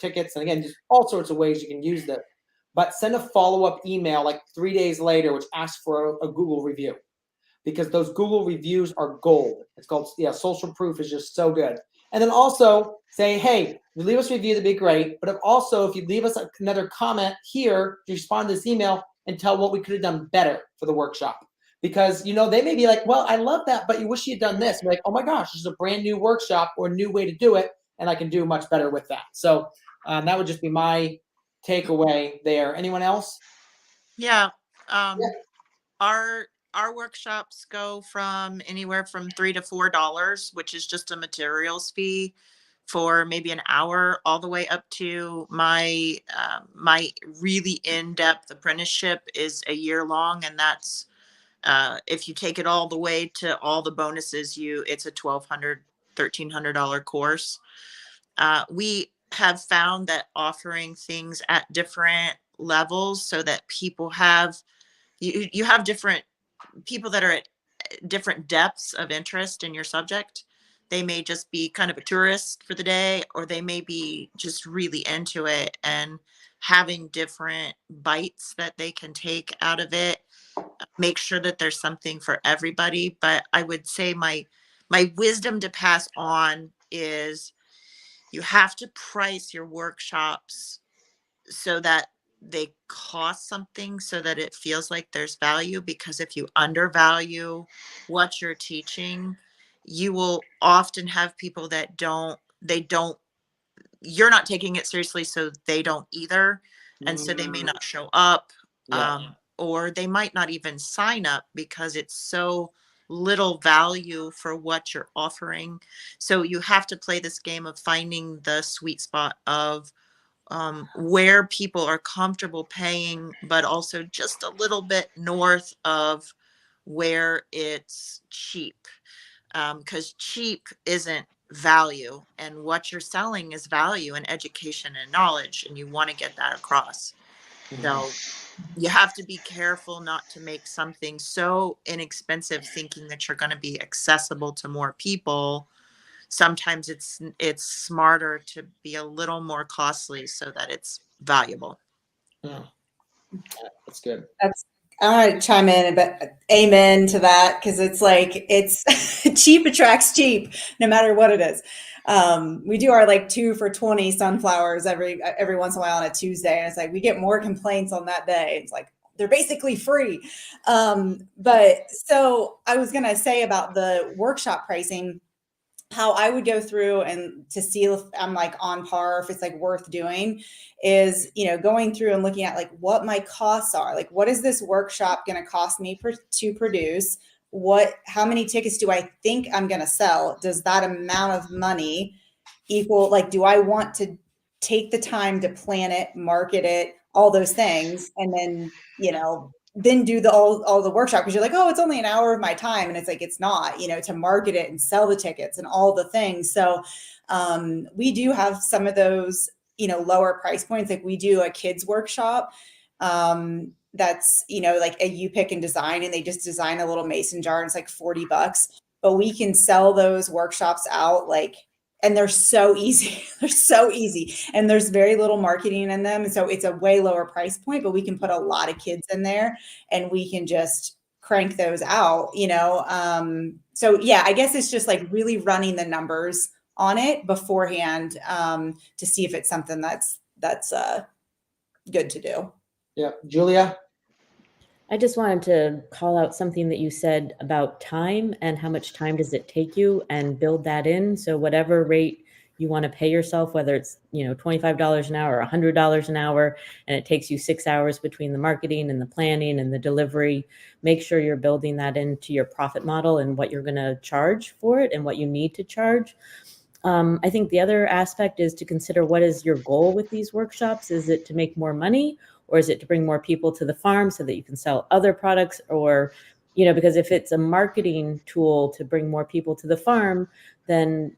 tickets. And again, just all sorts of ways you can use that. But send a follow-up email like 3 days later, which asks for a Google review, because those Google reviews are gold. It's called, social proof is just so good. And then also say, hey, if you leave us a review, that'd be great. But if you leave us another comment here, respond to this email and tell what we could have done better for the workshop. Because, you know, they may be like, well, I love that, but you wish you'd done this. And like, oh my gosh, this is a brand new workshop or a new way to do it, and I can do much better with that. So that would just be my takeaway there. Anyone else? Yeah. Our workshops go from anywhere from $3 to $4, which is just a materials fee for maybe an hour, all the way up to my really in-depth apprenticeship is a year long, and that's if you take it all the way to all the bonuses, it's a $1,200, $1,300 course. We have found that offering things at different levels so that people you have different people that are at different depths of interest in your subject. They may just be kind of a tourist for the day, or they may be just really into it, and having different bites that they can take out of it. Make sure that there's something for everybody. But I would say my wisdom to pass on is you have to price your workshops so that they cost something, so that it feels like there's value. Because if you undervalue what you're teaching, you will often have people that you're not taking it seriously, so they don't either. And so they may not show up. Or they might not even sign up because it's so little value for what you're offering. So you have to play this game of finding the sweet spot of where people are comfortable paying, but also just a little bit north of where it's cheap. Because cheap isn't value, and what you're selling is value and education and knowledge, and you want to get that across. So you have to be careful not to make something so inexpensive thinking that you're going to be accessible to more people. Sometimes it's smarter to be a little more costly so that it's valuable. Yeah. That's good. I want to chime in, but amen to that, because it's like it's cheap attracts cheap, no matter what it is. We do our like 2 for $20 sunflowers every once in a while on a Tuesday, and it's like we get more complaints on that day. It's like they're basically free. But so I was gonna say about the workshop pricing, how I would go through and to see if I'm like on par, if it's like worth doing, is, going through and looking at like what my costs are. Like, what is this workshop going to cost me to produce? How many tickets do I think I'm going to sell? Does that amount of money equal, like, do I want to take the time to plan it, market it, all those things, and then do all the workshop, because you're like, oh, it's only an hour of my time. And it's like, it's not, to market it and sell the tickets and all the things. So we do have some of those, lower price points. Like we do a kids workshop that's, like a you pick and design, and they just design a little mason jar, and it's like $40, but we can sell those workshops out and they're so easy. They're so easy. And there's very little marketing in them. So it's a way lower price point, but we can put a lot of kids in there and we can just crank those out, So yeah, I guess it's just like really running the numbers on it beforehand to see if it's something that's good to do. Yeah. Julia? I just wanted to call out something that you said about time and how much time does it take you, and build that in. So whatever rate you want to pay yourself, whether it's, $25 an hour or $100 an hour, and it takes you 6 hours between the marketing and the planning and the delivery, make sure you're building that into your profit model and what you're going to charge for it and what you need to charge. I think the other aspect is to consider, what is your goal with these workshops? Is it to make more money, or is it to bring more people to the farm so that you can sell other products? Or, because if it's a marketing tool to bring more people to the farm, then,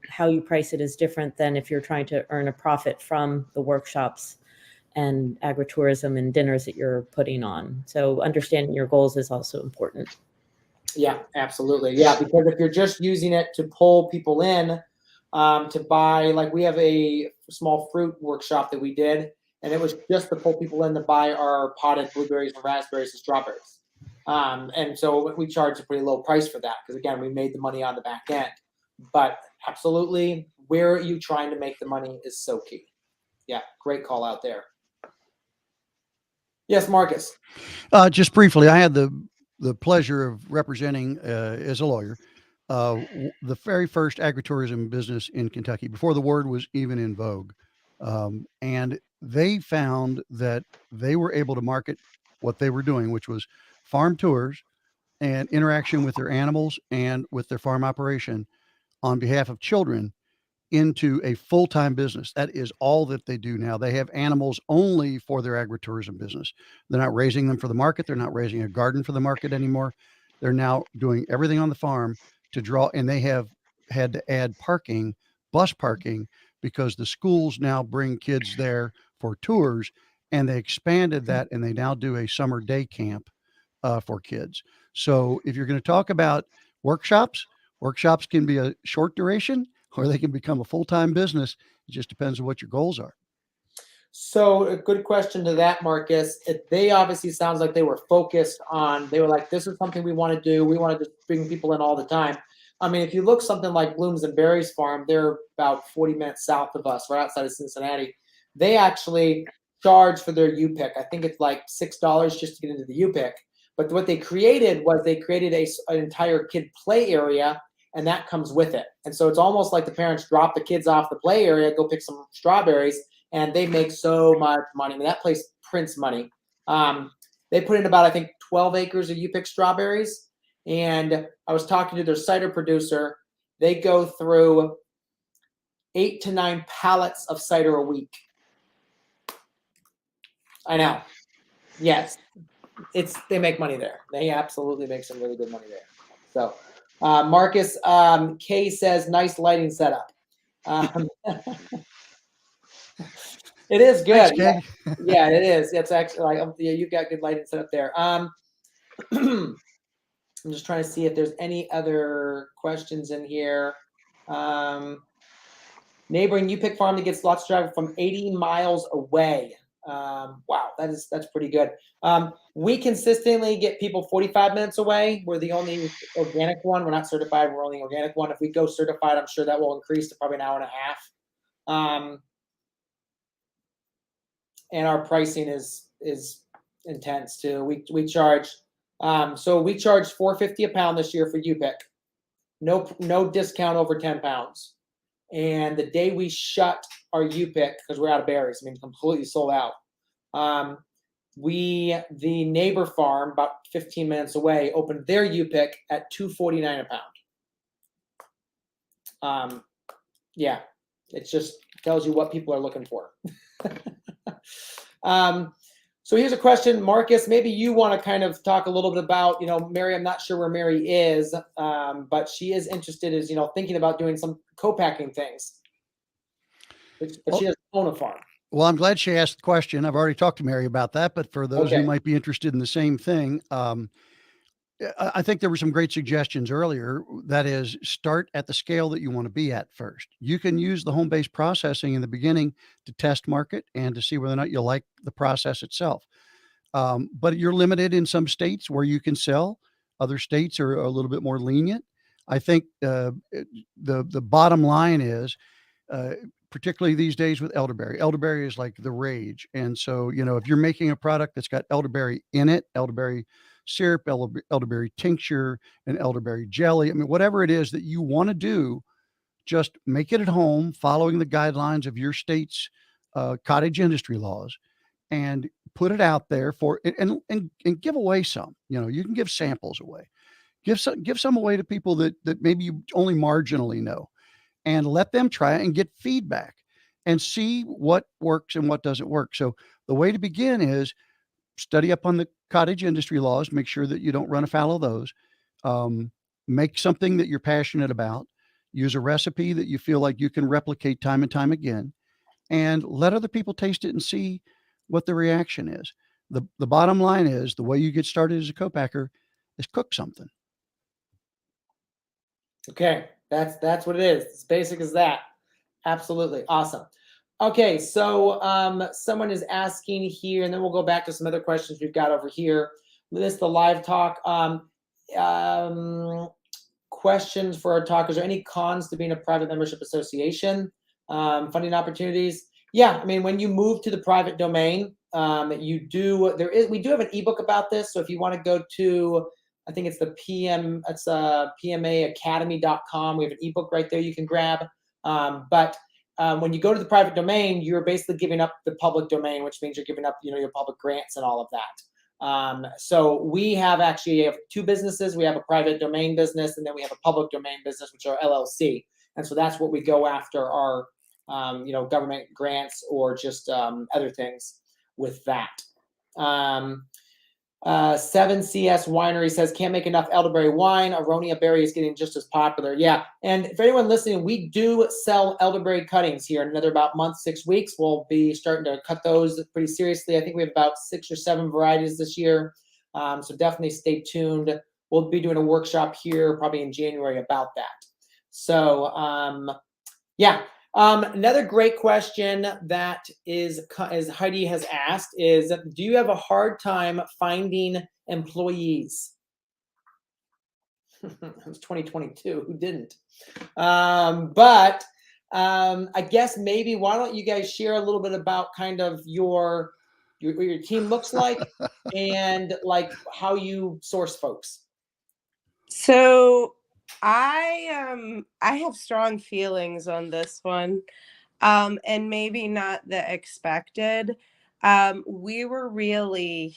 how you price it is different than if you're trying to earn a profit from the workshops and agritourism and dinners that you're putting on. So understanding your goals is also important. Yeah, absolutely. Yeah, because if you're just using it to pull people in to buy, like we have a small fruit workshop that we did, and it was just to pull people in to buy our potted blueberries and raspberries and strawberries. And so we charged a pretty low price for that, because again, we made the money on the back end. But absolutely, where are you trying to make the money is so key. Yeah, great call out there. Yes, Marcus. Just briefly, I had the pleasure of representing as a lawyer the very first agritourism business in Kentucky before the word was even in vogue. And they found that they were able to market what they were doing, which was farm tours and interaction with their animals and with their farm operation on behalf of children, into a full-time business. That is all that they do now. They have animals only for their agritourism business. They're not raising them for the market. They're not raising a garden for the market anymore. They're now doing everything on the farm to draw, and they have had to add parking, bus parking, because the schools now bring kids there for tours, and they expanded that, and they now do a summer day camp for kids. So if you're going to talk about workshops can be a short duration, or they can become a full-time business. It just depends on what your goals are. So a good question to that, Marcus. They obviously sounds like they were focused on, they were like, this is something we want to do. We want to just bring people in all the time. I mean, if you look something like Blooms and Berries Farm, they're about 40 minutes south of us, right outside of Cincinnati. They actually charge for their U-Pick. I think it's like $6 just to get into the U-Pick. But what they created was an entire kid play area, and that comes with it. And so it's almost like the parents drop the kids off the play area, go pick some strawberries, and they make so much money. I mean, that place prints money. They put in about, I think, 12 acres of you-pick strawberries. And I was talking to their cider producer. They go through 8 to 9 pallets of cider a week. I know. Yes. They make money there. They absolutely make some really good money there. So Marcus, Kay says, nice lighting setup. It is good. Thanks, Yeah. Kay. Yeah, it is. It's actually like, yeah, you've got good lighting set up there. I'm just trying to see if there's any other questions in here. Neighboring U-Pick farm that gets lots of traffic from 80 miles away. Wow, that's pretty good. We consistently get people 45 minutes away. We're the only organic one. We're not certified. We're only organic one. If we go certified, I'm sure that will increase to probably an hour and a half. And our pricing is intense too. We charge we charge $4.50 a pound this year for U-Pick. No discount over 10 pounds. And the day we shut our U-Pick, because we're out of berries, I mean, completely sold out. The neighbor farm, about 15 minutes away, opened their U-Pick at $2.49 a pound. Yeah, it just tells you what people are looking for. So here's a question, Marcus, maybe you want to kind of talk a little bit about, Mary, I'm not sure where Mary is, but she is interested as, thinking about doing some co-packing things. But she doesn't own a farm. Well, I'm glad she asked the question. I've already talked to Mary about that, but for those who might be interested in the same thing, I think there were some great suggestions earlier. That is, start at the scale that you want to be at first. You can use the home-based processing in the beginning to test market and to see whether or not you like the process itself. But you're limited in some states where you can sell. Other states are a little bit more lenient. I think the bottom line is, particularly these days with elderberry. Elderberry is like the rage. And so, if you're making a product that's got elderberry in it, elderberry syrup, elderberry tincture, and elderberry jelly, I mean, whatever it is that you want to do, just make it at home, following the guidelines of your state's cottage industry laws, and put it out there and give away some. You can give samples away. Give some away to people that maybe you only marginally know, and let them try it and get feedback and see what works and what doesn't work. So the way to begin is study up on the cottage industry laws, make sure that you don't run afoul of those. Make something that you're passionate about, use a recipe that you feel like you can replicate time and time again, and let other people taste it and see what the reaction is. The bottom line is, the way you get started as a co-packer is cook something. Okay, that's what it is. As basic as that. Absolutely. Awesome. Okay, so someone is asking here, and then we'll go back to some other questions we've got over here. This is the live talk. Questions for our talk. Is there any cons to being a private membership association? Funding opportunities? Yeah, I mean, when you move to the private domain, we do have an ebook about this. So if you want to go to, I think it's PMAacademy.com. We have an ebook right there you can grab. But when you go to the private domain, you're basically giving up the public domain, which means you're giving up, your public grants and all of that. So we have two businesses. We have a private domain business, and then we have a public domain business, which are LLC. And so that's what we go after our, government grants or just other things with that. 7CS Winery says, can't make enough elderberry wine. Aronia berry is getting just as popular. Yeah. And if anyone listening, we do sell elderberry cuttings here in another about month, 6 weeks. We'll be starting to cut those pretty seriously. I think we have about 6 or 7 varieties this year. So definitely stay tuned. We'll be doing a workshop here probably in January about that. So yeah. Another great question that is Heidi has asked is, do you have a hard time finding employees? It was 2022. Who didn't? But I guess maybe why don't you guys share a little bit about kind of what your team looks like and like how you source folks. So I have strong feelings on this one, and maybe not the expected. We were really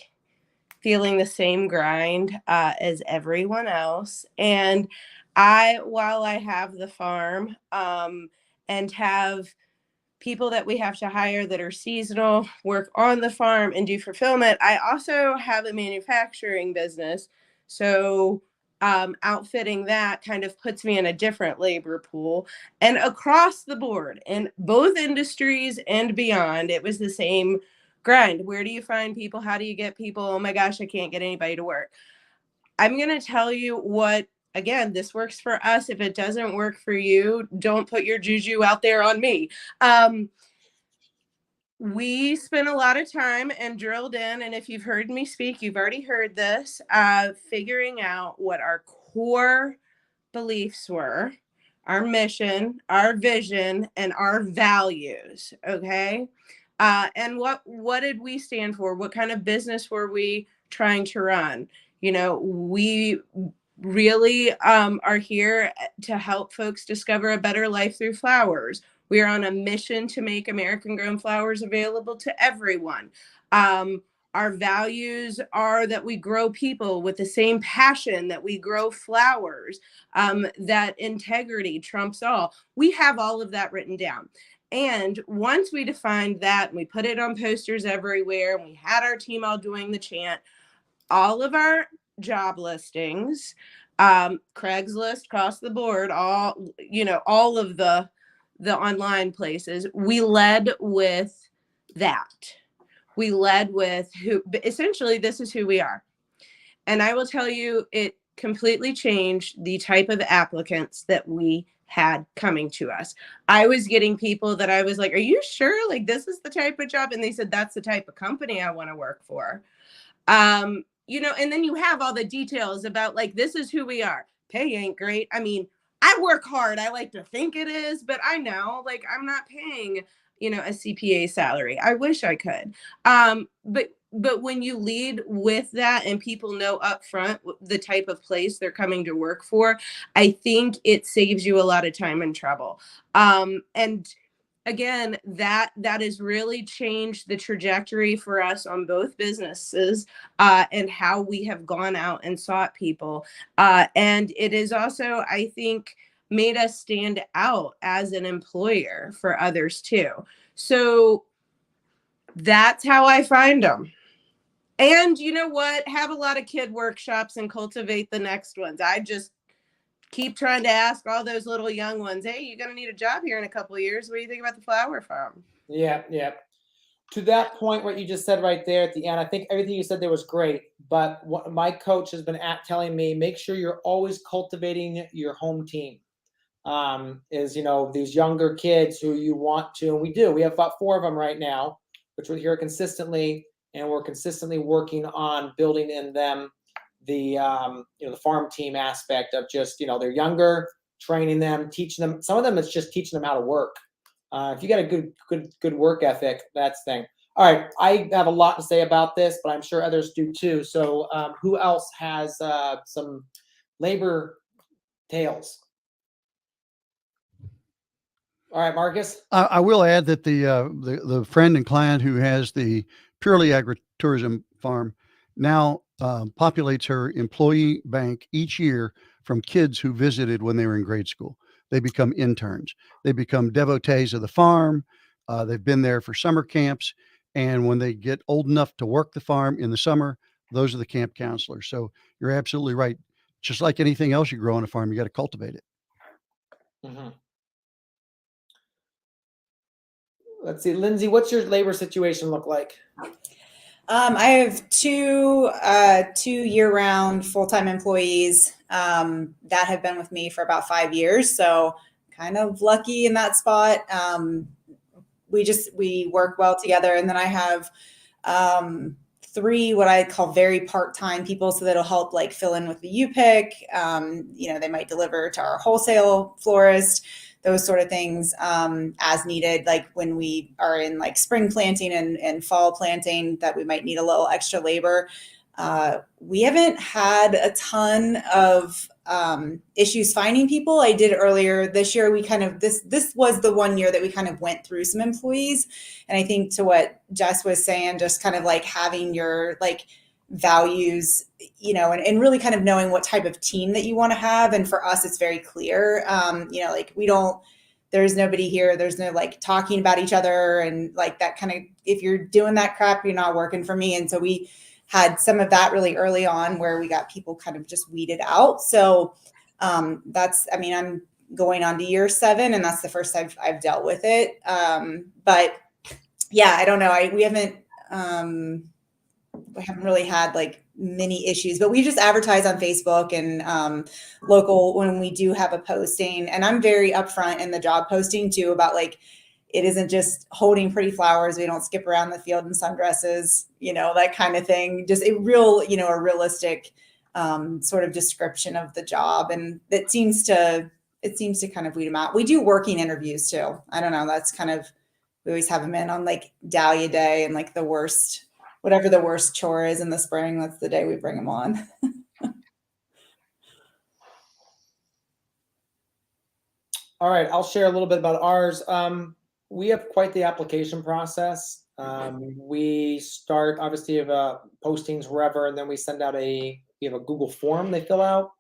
feeling the same grind as everyone else, and while I have the farm and have people that we have to hire that are seasonal, work on the farm and do fulfillment, I also have a manufacturing business. So outfitting that kind of puts me in a different labor pool. And across the board, in both industries and beyond, it was the same grind. Where do you find people? How do you get people? Oh my gosh, I can't get anybody to work. I'm going to tell you what, again, this works for us. If it doesn't work for you, don't put your juju out there on me. We spent a lot of time and drilled in, and if you've heard me speak, you've already heard this, figuring out what our core beliefs were, our mission, our vision, and our values. Okay. And what did we stand for? What kind of business were we trying to run? You know, we really are here to help folks discover a better life through flowers. We are on a mission to make American grown flowers available to everyone. Our values are that we grow people with the same passion that we grow flowers, that integrity trumps all. We have all of that written down. And once we defined that, and we put it on posters everywhere, and we had our team all doing the chant, all of our job listings, Craigslist, across the board, all of the online places, we led with that. We led with who, essentially, this is who we are. And I will tell you, it completely changed the type of applicants that we had coming to us. I was getting people that I was like, are you sure? Like, this is the type of job? And they said, that's the type of company I want to work for. And then you have all the details about, like, this is who we are. Pay ain't great. I mean, I work hard. I like to think it is, but I know, like, I'm not paying, a CPA salary. I wish I could. But when you lead with that and people know up front the type of place they're coming to work for, I think it saves you a lot of time and trouble. And again, that has really changed the trajectory for us on both businesses, and how we have gone out and sought people. And it is also, I think, made us stand out as an employer for others too. So that's how I find them. And you know what? Have a lot of kid workshops and cultivate the next ones. I just keep trying to ask all those little young ones, hey, you're going to need a job here in a couple of years. What do you think about the flower farm? Yeah. To that point, what you just said right there at the end, I think everything you said there was great. But what my coach has been telling me, make sure you're always cultivating your home team. These younger kids who you want to, and we do. We have about 4 of them right now, which we're here consistently, and we're consistently working on building in them the farm team aspect of just, they're younger, training them, teaching them. Some of them it's just teaching them how to work. If you got a good work ethic, that's the thing. All right, I have a lot to say about this, but I'm sure others do too. So who else has some labor tales? All right, Marcus. I will add that the friend and client who has the purely agritourism farm now populates her employee bank each year from kids who visited when they were in grade school. They become interns. They become devotees of the farm. They've been there for summer camps. And when they get old enough to work the farm in the summer, those are the camp counselors. So you're absolutely right. Just like anything else you grow on a farm, you got to cultivate it. Mm-hmm. Let's see, Lindsay, what's your labor situation look like? I have two year-round full-time employees that have been with me for about 5 years. So kind of lucky in that spot. We work well together. And then I have 3 what I call very part-time people. So that'll help like fill in with the U-pick. They might deliver to our wholesale florist, those sort of things as needed, like when we are in like spring planting and fall planting that we might need a little extra labor. We haven't had a ton of issues finding people. I did earlier this year. We kind of, this was the one year that we kind of went through some employees. And I think to what Jess was saying, just kind of like having your like values, and really kind of knowing what type of team that you want to have. And for us, it's very clear, there's nobody here. There's no like talking about each other and like that kind of, if you're doing that crap, you're not working for me. And so we had some of that really early on where we got people kind of just weeded out. So that's, I mean, I'm going on to year 7, and that's the first I've dealt with it. But yeah, I don't know. We haven't really had like many issues, but we just advertise on Facebook and local when we do have a posting. And I'm very upfront in the job posting too about like, it isn't just holding pretty flowers. We don't skip around the field in sundresses, that kind of thing. Just a real, a realistic sort of description of the job. And it seems to kind of weed them out. We do working interviews too. I don't know. That's kind of, we always have them in on like Dahlia Day and like the worst, whatever the worst chore is in the spring. That's the day we bring them on. All right, I'll share a little bit about ours. We have quite the application process. We start obviously of postings wherever, and then we send out we have a Google form they fill out.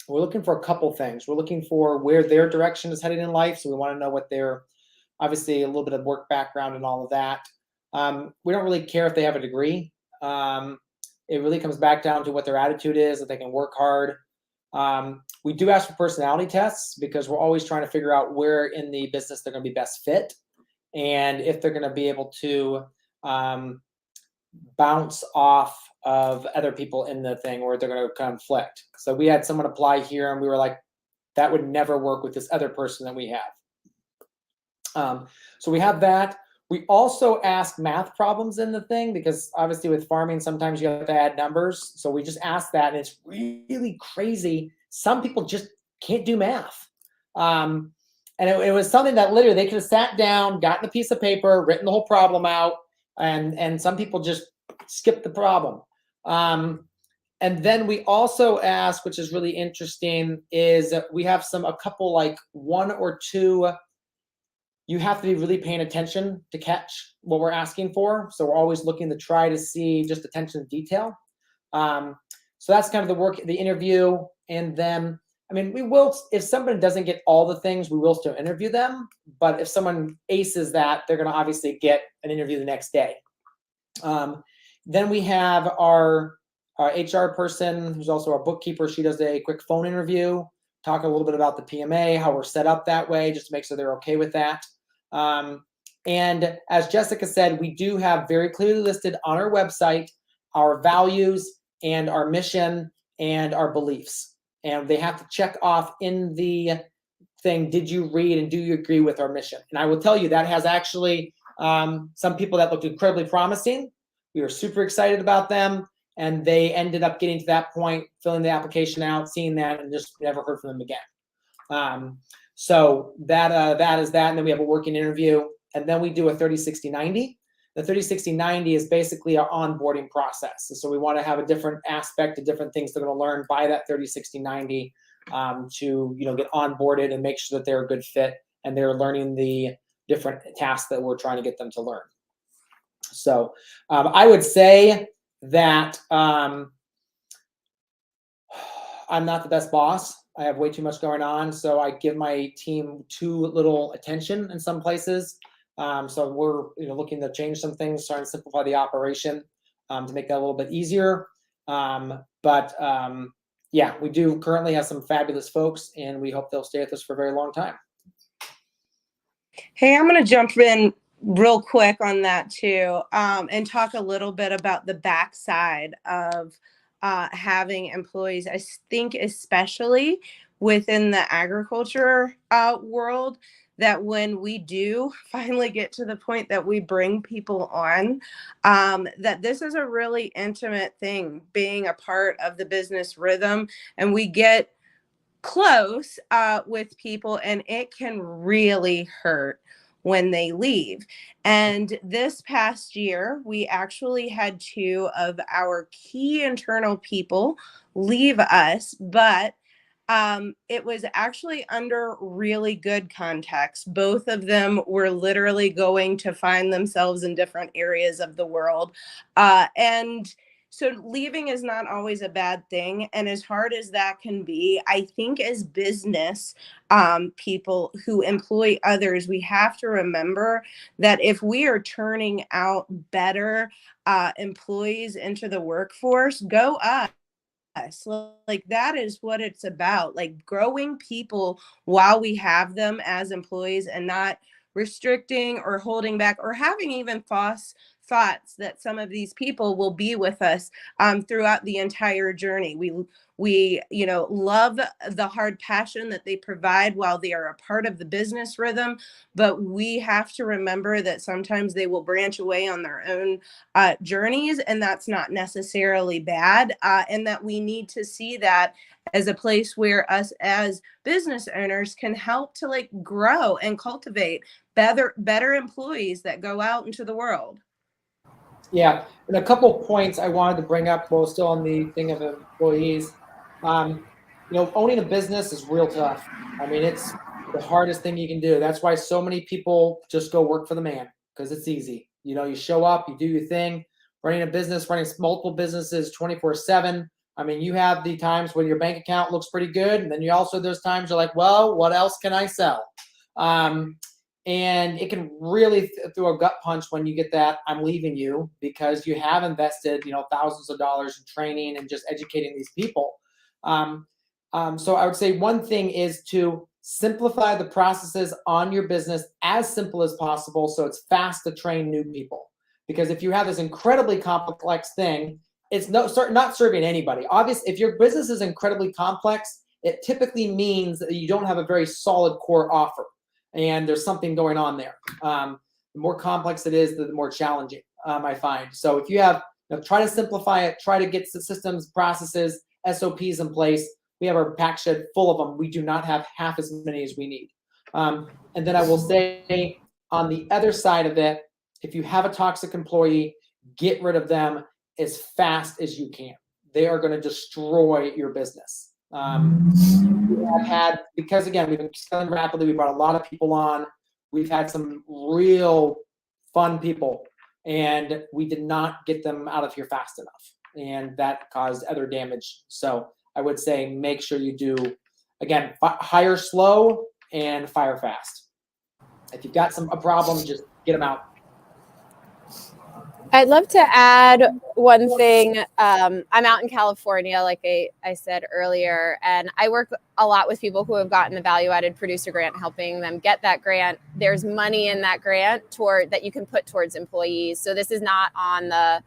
We're looking for a couple things. We're looking for where their direction is headed in life. So we want to know what their, obviously a little bit of work background and all of that. We don't really care if they have a degree. It really comes back down to what their attitude is, that they can work hard. We do ask for personality tests because we're always trying to figure out where in the business they're going to be best fit and if they're going to be able to bounce off of other people in the thing or they're going to conflict. So we had someone apply here and we were like, that would never work with this other person that we have. So we have that. We also ask math problems in the thing because obviously with farming, sometimes you have to add numbers. So we just ask that and it's really crazy. Some people just can't do math. And it was something that literally they could have sat down, gotten a piece of paper, written the whole problem out, and some people just skip the problem. And then we also ask, which is really interesting, is we have a couple like 1 or 2. You have to be really paying attention to catch what we're asking for. So we're always looking to try to see just attention to detail. So that's kind of the work, the interview. And then, I mean, we will, if somebody doesn't get all the things, we will still interview them. But if someone aces that, they're going to obviously get an interview the next day. Then we have our HR person, who's also our bookkeeper. She does a quick phone interview, talk a little bit about the PMA, how we're set up that way, just to make sure they're okay with that. And as Jessica said, we do have very clearly listed on our website our values and our mission and our beliefs. And they have to check off in the thing, did you read and do you agree with our mission? And I will tell you that has actually some people that looked incredibly promising. We were super excited about them. And they ended up getting to that point, filling the application out, seeing that, and just never heard from them again. So that is that. And then we have a working interview. And then we do a 30, 60, 90. The 30, 60, 90 is basically our onboarding process. And so we want to have a different aspect of different things they're going to learn by that 30, 60, 90 to get onboarded and make sure that they're a good fit and they're learning the different tasks that we're trying to get them to learn. So I would say that I'm not the best boss. I have way too much going on. So I give my team too little attention in some places. So we're looking to change some things, trying to simplify the operation to make that a little bit easier. Yeah, we do currently have some fabulous folks and we hope they'll stay with us for a very long time. Hey, I'm going to jump in real quick on that too, and talk a little bit about the backside of having employees. I think especially within the agriculture world, that when we do finally get to the point that we bring people on, that this is a really intimate thing, being a part of the business rhythm, and we get close with people and it can really hurt when they leave. And this past year, we actually had 2 of our key internal people leave us, but it was actually under really good context. Both of them were literally going to find themselves in different areas of the world. And So leaving is not always a bad thing. And as hard as that can be, I think as business people who employ others, we have to remember that if we are turning out better employees into the workforce, go us. Like that is what it's about, like growing people while we have them as employees and not restricting or holding back or having even false thoughts that some of these people will be with us throughout the entire journey. We love the hard passion that they provide while they are a part of the business rhythm, but we have to remember that sometimes they will branch away on their own journeys, and that's not necessarily bad, and that we need to see that as a place where us as business owners can help to like grow and cultivate better employees that go out into the world. Yeah, and a couple points I wanted to bring up while still on the thing of employees. Owning a business is real tough. I mean, it's the hardest thing you can do. That's why so many people just go work for the man, because it's easy. You show up, you do your thing. Running a business, running multiple businesses 24/7. I mean, you have the times when your bank account looks pretty good, and then there's times you're like, well, what else can I sell? And it can really throw a gut punch when you get that I'm leaving you, because you have invested, thousands of dollars in training and just educating these people. So I would say one thing is to simplify the processes on your business as simple as possible, so it's fast to train new people. Because if you have this incredibly complex thing, it's not serving anybody. Obviously, if your business is incredibly complex, it typically means that you don't have a very solid core offer, and there's something going on there. The more complex it is, the more challenging, I find. So if you have, try to simplify it, try to get systems, processes, SOPs in place. We have our pack shed full of them. We do not have half as many as we need. And then I will say, on the other side of it, if you have a toxic employee, get rid of them as fast as you can. They are going to destroy your business. Because again, we've been scaling rapidly. We brought a lot of people on. We've had some real fun people, and we did not get them out of here fast enough, and that caused other damage. So I would say make sure you do, again, hire slow and fire fast. If you've got a problem, just get them out. I'd love to add one thing. I'm out in California, like I said earlier, and I work a lot with people who have gotten the value-added producer grant, helping them get that grant. There's money in that grant that you can put towards employees. So this is not on the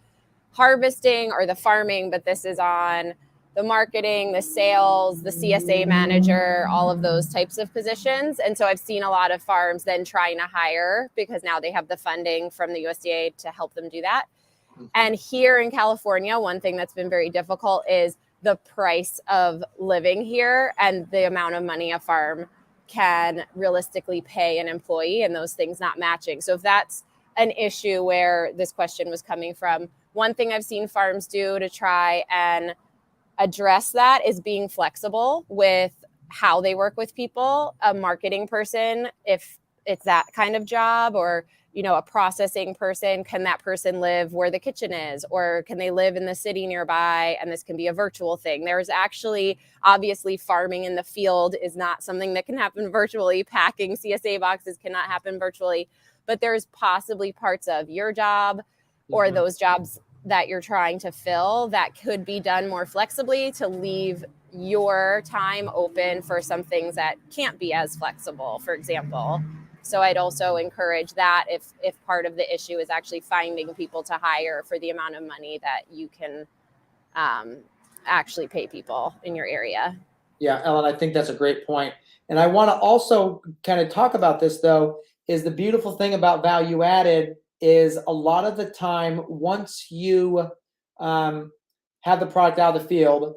harvesting or the farming, but this is on the marketing, the sales, the CSA manager, all of those types of positions. And so I've seen a lot of farms then trying to hire, because now they have the funding from the USDA to help them do that. Mm-hmm. And here in California, one thing that's been very difficult is the price of living here and the amount of money a farm can realistically pay an employee, and those things not matching. So if that's an issue where this question was coming from, one thing I've seen farms do to try and address that is being flexible with how they work with people. A marketing person, if it's that kind of job, or a processing person, can that person live where the kitchen is, or can they live in the city nearby? And this can be a virtual thing. There's actually, obviously, farming in the field is not something that can happen virtually. Packing CSA boxes cannot happen virtually, but there's possibly parts of your job or those jobs that you're trying to fill that could be done more flexibly to leave your time open for some things that can't be as flexible, for example. So I'd also encourage that if part of the issue is actually finding people to hire for the amount of money that you can actually pay people in your area. Yeah, Ellen, I think that's a great point. And I want to also kind of talk about this, though, is the beautiful thing about value added is a lot of the time, once you have the product out of the field,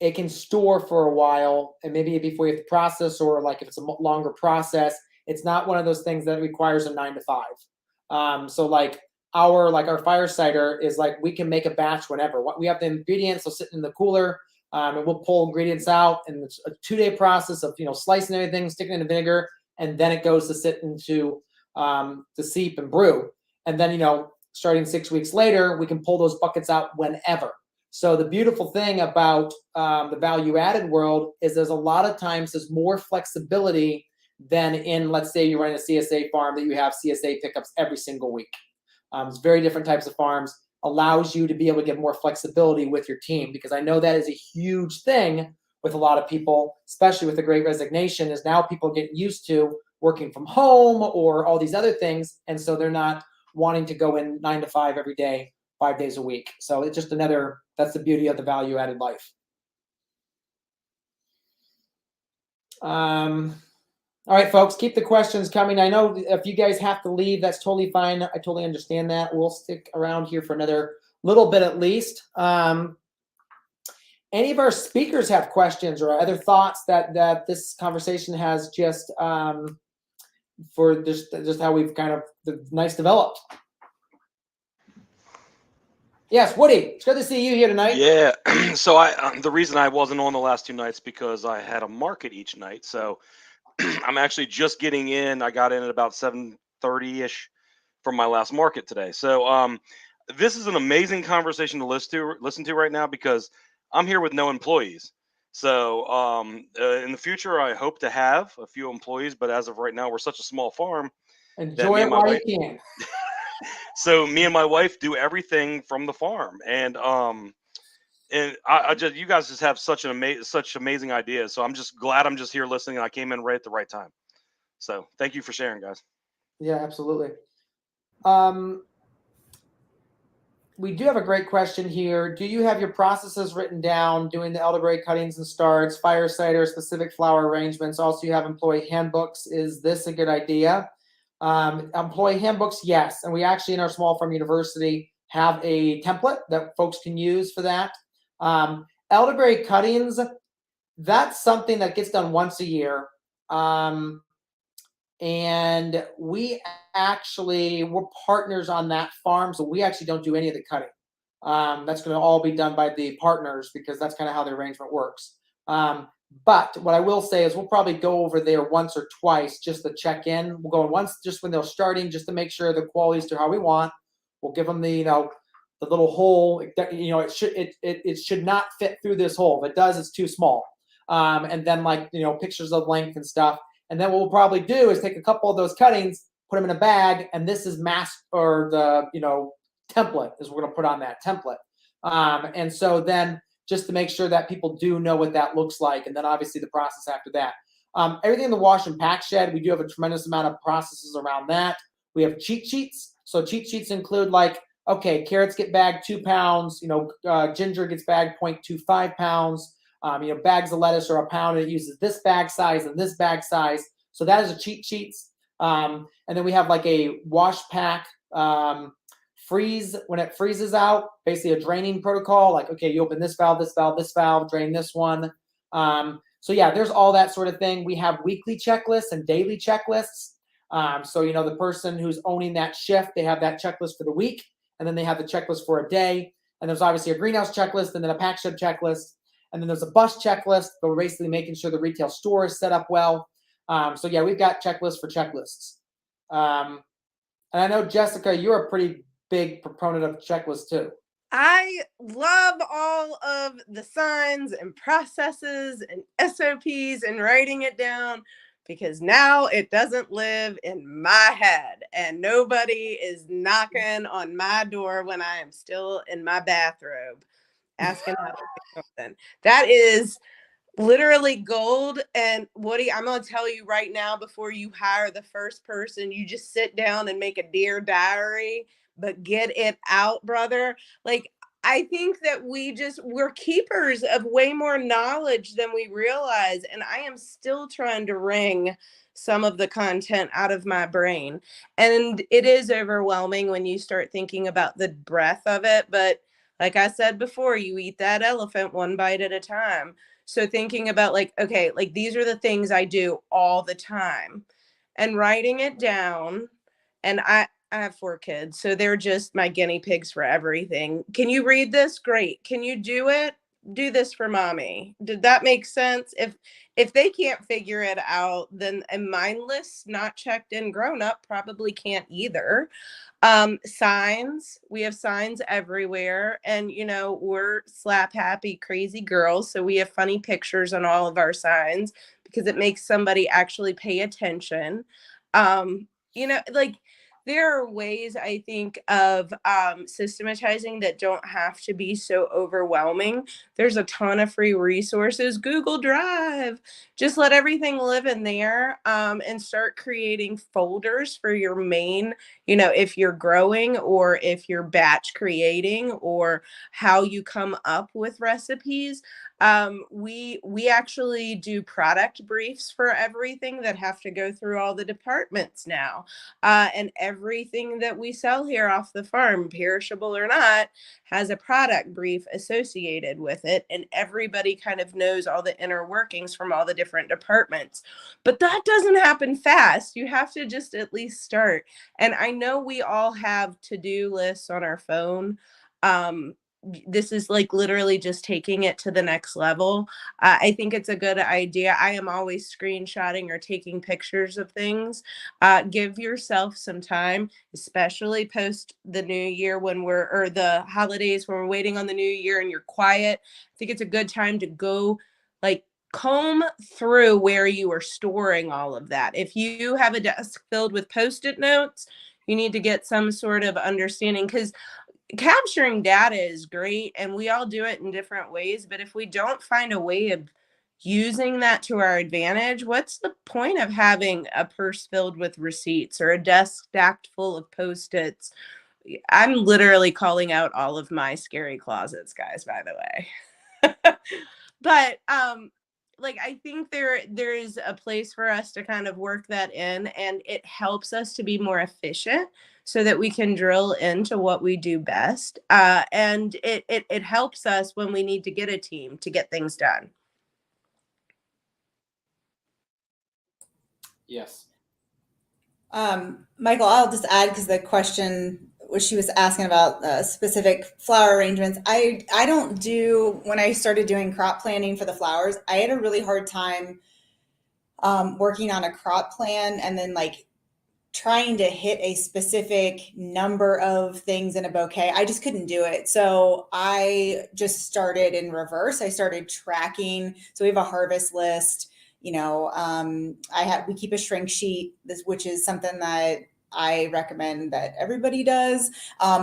it can store for a while, and maybe before you have to process, or like if it's a longer process, it's not one of those things that requires a 9 to 5. So like our fire cider is like, we can make a batch whenever. We have the ingredients, they'll sit in the cooler, and we'll pull ingredients out, and it's a 2-day process of slicing everything, sticking it in vinegar, and then it goes to sit into to seep and brew. And then, starting 6 weeks later, we can pull those buckets out whenever. So the beautiful thing about the value added world is there's a lot of times there's more flexibility than in, let's say you run a CSA farm that you have CSA pickups every single week. It's very different types of farms, allows you to be able to get more flexibility with your team, because I know that is a huge thing with a lot of people, especially with the Great Resignation, is now people get used to working from home or all these other things. And so they're not wanting to go in 9 to 5 every day, 5 days a week. So it's just another, that's the beauty of the value added life. All right, folks, keep the questions coming. I know if you guys have to leave, that's totally fine. I totally understand that. We'll stick around here for another little bit at least. Any of our speakers have questions or other thoughts that this conversation has just for just how we've kind of nice developed? Yes, Woody, it's good to see you here tonight. Yeah, so the reason I wasn't on the last 2 nights because I had a market each night. So I'm actually just getting in. I got in at about 7:30-ish from my last market today. So this is an amazing conversation to listen to right now, because I'm here with no employees. So in the future, I hope to have a few employees, but as of right now, we're such a small farm. Enjoy it while you can. So me and my wife do everything from the farm, and I just, you guys just have such amazing ideas. So I'm just glad I'm just here listening, and I came in right at the right time. So thank you for sharing, guys. Yeah, absolutely. We do have a great question here. Do you have your processes written down, doing the elderberry cuttings and starts, fire cider, specific flower arrangements? Also, you have employee handbooks. Is this a good idea? Employee handbooks, yes. And we actually, in our small farm university, have a template that folks can use for that. Elderberry cuttings, that's something that gets done once a year. And we're partners on that farm, so we actually don't do any of the cutting. That's going to all be done by the partners, because that's kind of how the arrangement works. But what I will say is we'll probably go over there once or twice just to check in. We'll go once just when they're starting, just to make sure the quality's to how we want. We'll give them the the little hole. It should not fit through this hole. If it does, it's too small. And then pictures of length and stuff. And then what we'll probably do is take a couple of those cuttings, put them in a bag, and this is the template is we're going to put on that template. And so then just to make sure that people do know what that looks like, and then obviously the process after that. Everything in the wash and pack shed, we do have a tremendous amount of processes around that. We have cheat sheets. So cheat sheets include carrots get bagged 2 pounds, ginger gets bagged 0.25 pounds. Bags of lettuce are a pound, and it uses this bag size and this bag size. So that is a cheat sheets. And then we have a wash pack freeze when it freezes out, basically a draining protocol. You open this valve, this valve, this valve, drain this one. So yeah, there's all that sort of thing. We have weekly checklists and daily checklists. So the person who's owning that shift, they have that checklist for the week, and then they have the checklist for a day. And there's obviously a greenhouse checklist, and then a pack shed checklist. And then there's a bus checklist, but we're basically making sure the retail store is set up well. So yeah, we've got checklists for checklists. And I know, Jessica, you're a pretty big proponent of checklists too. I love all of the signs and processes and SOPs and writing it down, because now it doesn't live in my head, and nobody is knocking on my door when I am still in my bathrobe asking how to do something. That is literally gold. And Woody, I'm going to tell you right now, before you hire the first person, you just sit down and make a Dear Diary, but get it out, brother. I think that we're keepers of way more knowledge than we realize. And I am still trying to wring some of the content out of my brain. And it is overwhelming when you start thinking about the breadth of it. But like I said before, you eat that elephant one bite at a time. So thinking about these are the things I do all the time, and writing it down. And I have 4 kids, so they're just my guinea pigs for everything. Can you read this? Great. Can you do it? do this for mommy. Did that make sense? If they can't figure it out, then a mindless, not checked in grown up probably can't either. Signs, we have signs everywhere, and we're slap happy crazy girls, so we have funny pictures on all of our signs because it makes somebody actually pay attention. Like, there are ways, I think, of systematizing that don't have to be so overwhelming. There's a ton of free resources. Google Drive, just let everything live in there, and start creating folders for your main, if you're growing or if you're batch creating or how you come up with recipes. We actually do product briefs for everything that have to go through all the departments now. And everything that we sell here off the farm, perishable or not, has a product brief associated with it. And everybody kind of knows all the inner workings from all the different departments. But that doesn't happen fast. You have to just at least start. And I know we all have to-do lists on our phone. This is like literally just taking it to the next level. I think it's a good idea. I am always screenshotting or taking pictures of things. Give yourself some time, especially post the new year or the holidays when we're waiting on the new year and you're quiet. I think it's a good time to go like comb through where you are storing all of that. If you have a desk filled with Post-it notes, you need to get some sort of understanding, because capturing data is great and we all do it in different ways. But if we don't find a way of using that to our advantage, what's the point of having a purse filled with receipts or a desk stacked full of Post-its? I'm literally calling out all of my scary closets, guys, by the way. But like, I think there is a place for us to kind of work that in, and it helps us to be more efficient so that we can drill into what we do best. And it helps us when we need to get a team to get things done. Yes. Michael, I'll just add, because the question was, she was asking about specific flower arrangements. I don't do, when I started doing crop planning for the flowers, I had a really hard time working on a crop plan and then like trying to hit a specific number of things in a bouquet. I just couldn't do it. So I just started in reverse. I started tracking. So we have a harvest list. We keep a shrink sheet, which is something that I recommend that everybody does.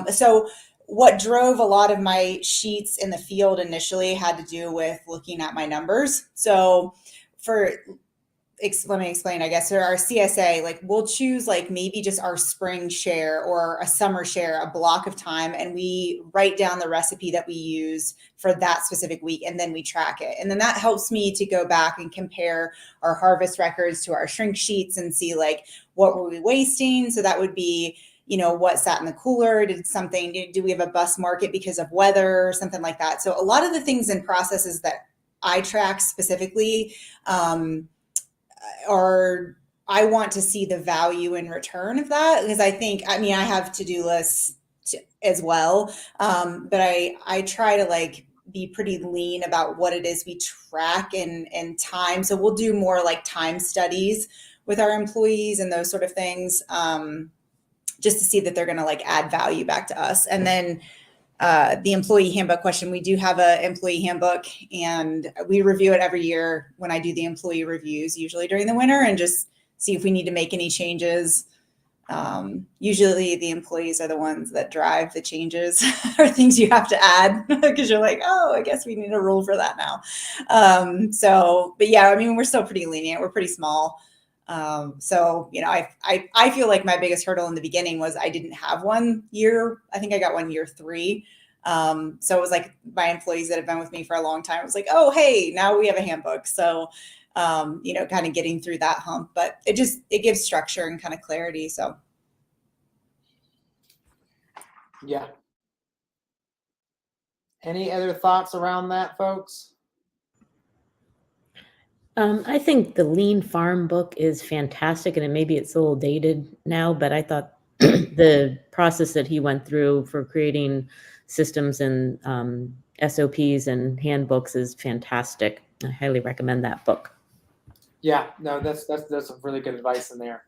So what drove a lot of my sheets in the field initially had to do with looking at my numbers. So let me explain, I guess. So our CSA, like, we'll choose like maybe just our spring share or a summer share, a block of time, and we write down the recipe that we use for that specific week, and then we track it. And then that helps me to go back and compare our harvest records to our shrink sheets and see like what were we wasting. So that would be, what sat in the cooler? Do we have a bus market because of weather or something like that? So a lot of the things and processes that I track specifically, I want to see the value in return of that, because I have to-do lists as well. But I try to like be pretty lean about what it is we track and time. So we'll do more like time studies with our employees and those sort of things, just to see that they're going to like add value back to us. And then the employee handbook question, we do have an employee handbook, and we review it every year when I do the employee reviews, usually during the winter, and just see if we need to make any changes. Usually the employees are the ones that drive the changes or things you have to add, because you're like, oh, I guess we need a rule for that now. But yeah, we're still pretty lenient. We're pretty small. I feel like my biggest hurdle in the beginning was I didn't have one year. I think I got one year 3. So it was like my employees that have been with me for a long time. It was like, oh, hey, now we have a handbook. So, kind of getting through that hump, but it gives structure and kind of clarity. So. Yeah. Any other thoughts around that, folks? I think the Lean Farm book is fantastic, and maybe it's a little dated now, but I thought the process that he went through for creating systems and SOPs and handbooks is fantastic. I highly recommend that book. Yeah, no, that's some really good advice in there.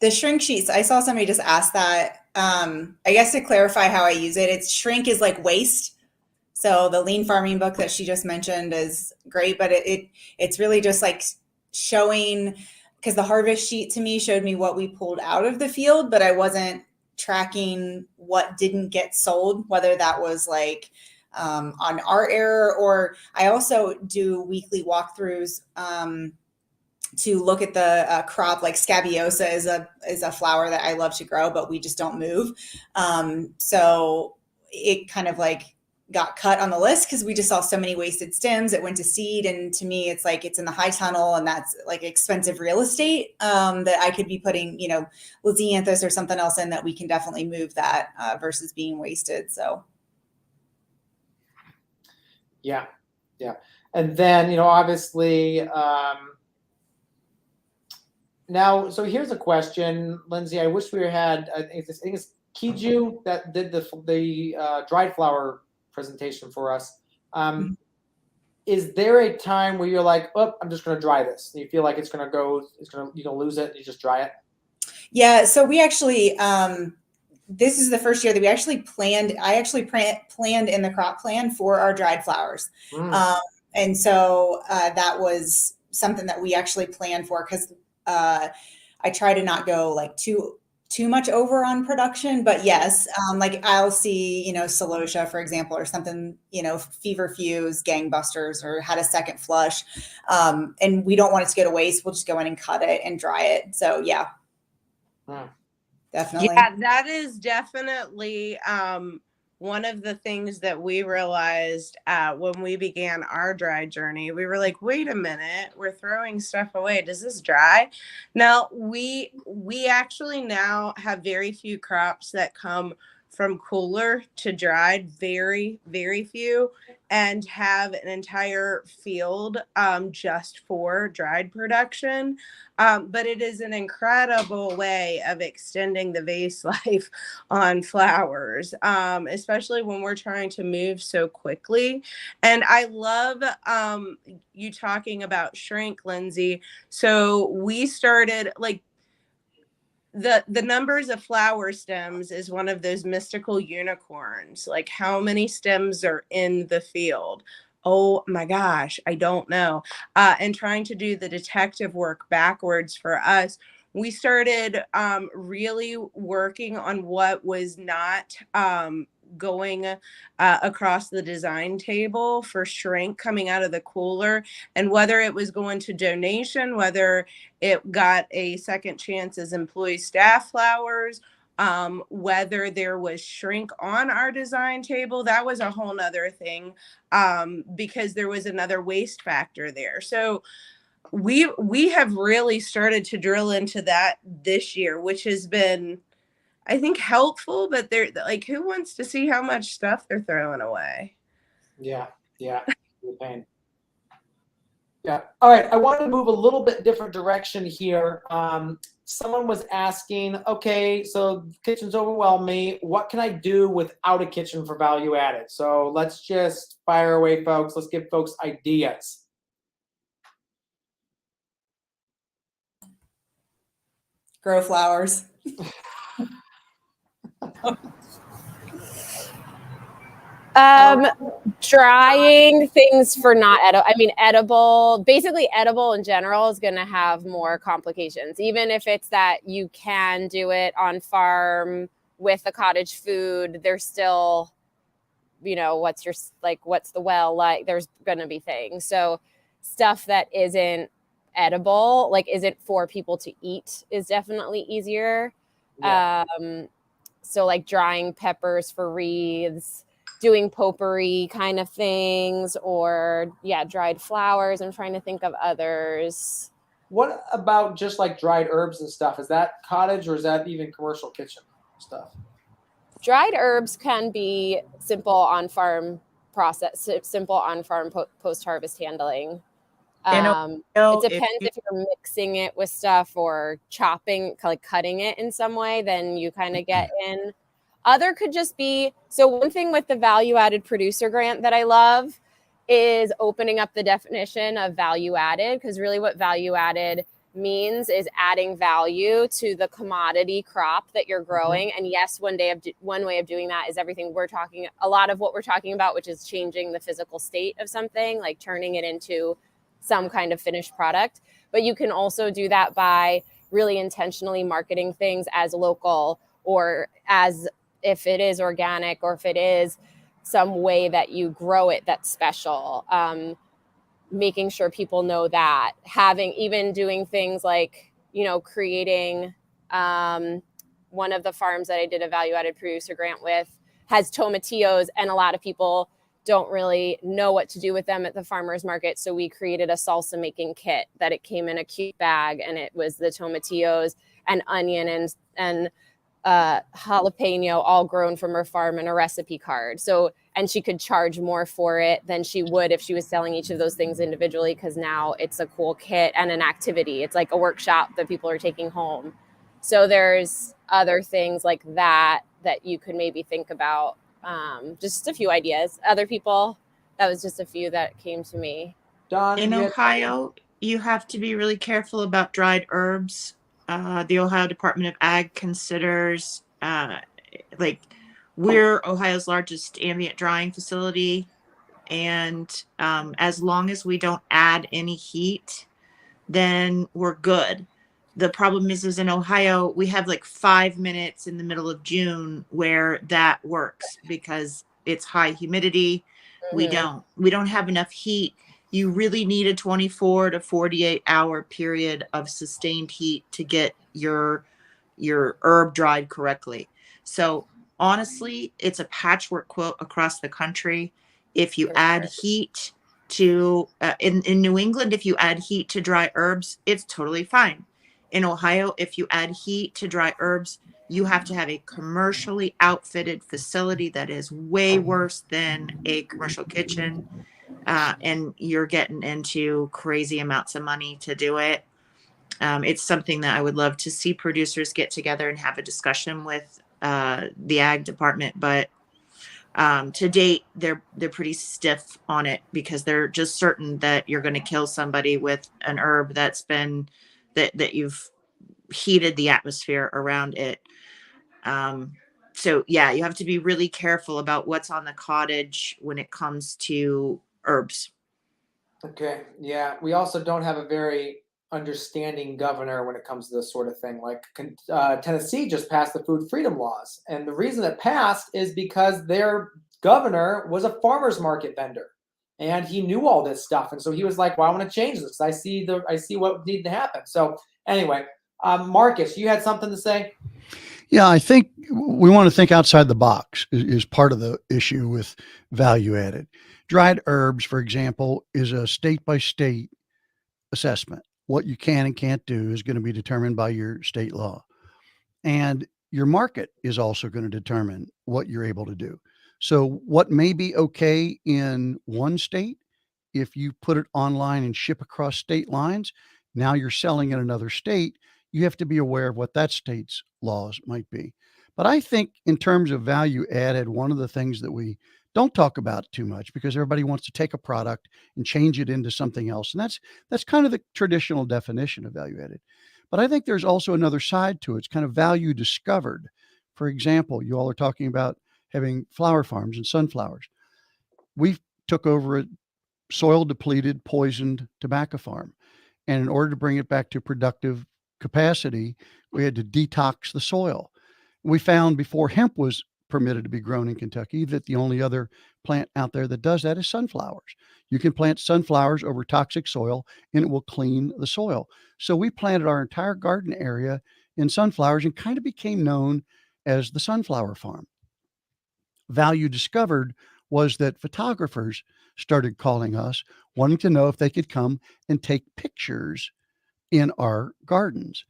The shrink sheets, I saw somebody just ask that. I guess to clarify how I use it, it's shrink is like waste. So the lean farming book that she just mentioned is great, but it's really just like showing, because the harvest sheet to me showed me what we pulled out of the field, but I wasn't tracking what didn't get sold, whether that was like on our error, or I also do weekly walkthroughs to look at the crop. Like scabiosa is a flower that I love to grow, but we just don't move. So it kind of like got cut on the list because we just saw so many wasted stems. It went to seed, and to me, it's like it's in the high tunnel, and that's like expensive real estate that I could be putting, Lisianthus or something else in that we can definitely move that versus being wasted. So, yeah, and then obviously. Now, so here's a question, Lindsay. I wish we had. I think it's Kiju that did the dried flower presentation for us. Is there a time where you're like, oh, I'm just going to dry this? And you feel like you're going to lose it, and you just dry it? Yeah. So we actually, this is the first year that we actually planned. I actually planned in the crop plan for our dried flowers, and so that was something that we actually planned for because. I try to not go like too much over on production, but yes, like I'll see, Celosia, for example, or something, feverfuse, gangbusters, or had a second flush. And we don't want it to go to waste. We'll just go in and cut it and dry it. So yeah, definitely. Yeah, that is definitely, one of the things that we realized when we began our dry journey. We were like, wait a minute, we're throwing stuff away. Does this dry? Now, we actually now have very few crops that come from cooler to dried, very, very few, and have an entire field just for dried production. But it is an incredible way of extending the vase life on flowers, especially when we're trying to move so quickly. And I love you talking about shrink, Lindsay. So we started like the numbers of flower stems is one of those mystical unicorns. Like how many stems are in the field? Oh my gosh, I don't know. And trying to do the detective work backwards for us, we started really working on what was not going across the design table for shrink coming out of the cooler, and whether it was going to donation, whether it got a second chance as employee staff flowers, whether there was shrink on our design table, that was a whole nother thing because there was another waste factor there. So we have really started to drill into that this year, which has been, I think, helpful, but they're like, who wants to see how much stuff they're throwing away? Yeah. Pain. Yeah. All right. I want to move a little bit different direction here. Someone was asking, okay, so the kitchen's overwhelmed me. What can I do without a kitchen for value added? So let's just fire away, folks. Let's give folks ideas. Grow flowers. Drying things for not edible. I mean, basically edible in general is going to have more complications. Even if it's that you can do it on farm with a cottage food, there's still, what's the well like? There's going to be things. So stuff that isn't edible, like isn't for people to eat, is definitely easier. Yeah. So like drying peppers for wreaths, doing potpourri kind of things, or dried flowers. I'm trying to think of others. What about just like dried herbs and stuff? Is that cottage or is that even commercial kitchen stuff? Dried herbs can be simple on-farm post-harvest handling. It depends if you're mixing it with stuff or chopping, like cutting it in some way, then you kind of get in. Other could just be, so one thing with the value added producer grant that I love is opening up the definition of value added, because really what value added means is adding value to the commodity crop that you're growing. And yes, one way of doing that is everything a lot of what we're talking about, which is changing the physical state of something, like turning it into some kind of finished product. But you can also do that by really intentionally marketing things as local, or as if it is organic, or if it is some way that you grow it that's special. Making sure people know that, even doing things like, creating, one of the farms that I did a value added producer grant with has tomatillos, and a lot of people don't really know what to do with them at the farmer's market. So we created a salsa making kit that it came in a cute bag, and it was the tomatillos and onion and jalapeno all grown from her farm, and a recipe card. So, and she could charge more for it than she would if she was selling each of those things individually, because now it's a cool kit and an activity. It's like a workshop that people are taking home. So there's other things like that you could maybe think about. Just a few ideas. Other people, that was just a few that came to me. Don, In Ohio, you have to be really careful about dried herbs. The Ohio Department of Ag considers, we're Ohio's largest ambient drying facility. And as long as we don't add any heat, then we're good. The problem is in Ohio, we have like 5 minutes in the middle of June where that works because it's high humidity. We don't have enough heat. You really need a 24 to 48 hour period of sustained heat to get your herb dried correctly. So honestly, it's a patchwork quilt across the country. If you add heat to in New England, if you add heat to dry herbs, it's totally fine. In Ohio, if you add heat to dry herbs, you have to have a commercially outfitted facility that is way worse than a commercial kitchen. And you're getting into crazy amounts of money to do it. It's something that I would love to see producers get together and have a discussion with the ag department. But to date, they're pretty stiff on it because they're just certain that you're going to kill somebody with an herb that's been that you've heated the atmosphere around it. So yeah, you have to be really careful about what's on the cottage when it comes to herbs. Okay. Yeah. We also don't have a very understanding governor when it comes to this sort of thing. Like Tennessee just passed the food freedom laws. And the reason it passed is because their governor was a farmer's market vendor. And he knew all this stuff. And so he was like, well, I want to change this. I see what needs to happen. So anyway, Marcus, you had something to say? Yeah, I think we want to think outside the box is part of the issue with value added. Dried herbs, for example, is a state by state assessment. What you can and can't do is going to be determined by your state law. And your market is also going to determine what you're able to do. So what may be okay in one state, if you put it online and ship across state lines, now you're selling in another state, you have to be aware of what that state's laws might be. But I think in terms of value added, one of the things that we don't talk about too much because everybody wants to take a product and change it into something else. And that's kind of the traditional definition of value added. But I think there's also another side to it. It's kind of value discovered. For example, you all are talking about having flower farms and sunflowers. We took over a soil depleted, poisoned tobacco farm. And in order to bring it back to productive capacity, we had to detox the soil. We found before hemp was permitted to be grown in Kentucky that the only other plant out there that does that is sunflowers. You can plant sunflowers over toxic soil and it will clean the soil. So we planted our entire garden area in sunflowers and kind of became known as the sunflower farm. Value discovered was that photographers started calling us, wanting to know if they could come and take pictures in our gardens.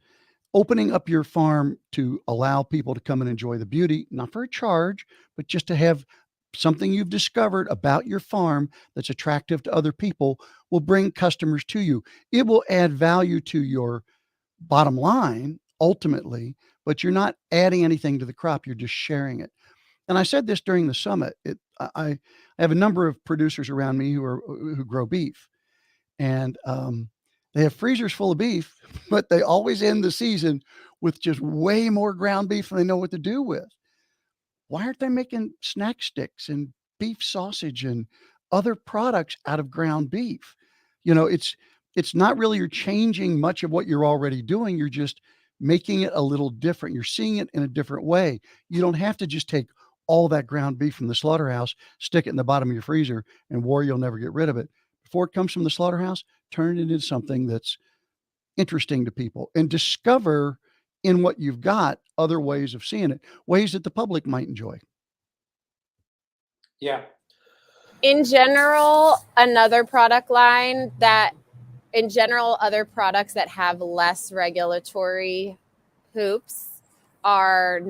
Opening up your farm to allow people to come and enjoy the beauty, not for a charge, but just to have something you've discovered about your farm that's attractive to other people will bring customers to you. It will add value to your bottom line ultimately, but you're not adding anything to the crop. You're just sharing it. And I said this during the summit. I have a number of producers around me who grow beef, and they have freezers full of beef, but they always end the season with just way more ground beef than they know what to do with. Why aren't they making snack sticks and beef sausage and other products out of ground beef? It's not really you're changing much of what you're already doing. You're just making it a little different. You're seeing it in a different way. You don't have to just take all that ground beef from the slaughterhouse, stick it in the bottom of your freezer, and worry you'll never get rid of it. Before it comes from the slaughterhouse, turn it into something that's interesting to people and discover in what you've got other ways of seeing it, ways that the public might enjoy. Yeah. In general, other products that have less regulatory hoops are,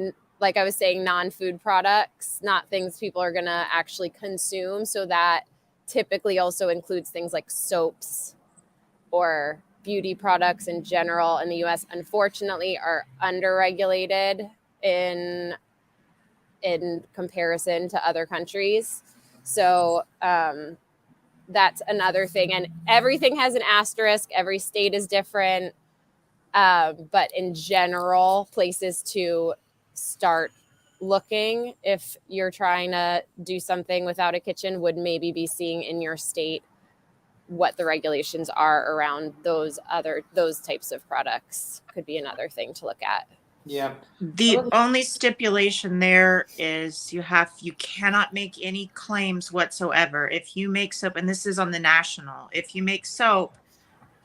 like I was saying, non-food products, not things people are going to actually consume. So that typically also includes things like soaps or beauty products in general in the US, unfortunately, are underregulated in comparison to other countries. So that's another thing. And everything has an asterisk. Every state is different. But in general, places to start looking if you're trying to do something without a kitchen would maybe be seeing in your state what the regulations are around those types of products. Could be another thing to look at. Yeah. The only stipulation there is you cannot make any claims whatsoever. If you make soap, and this is on the national, if you make soap,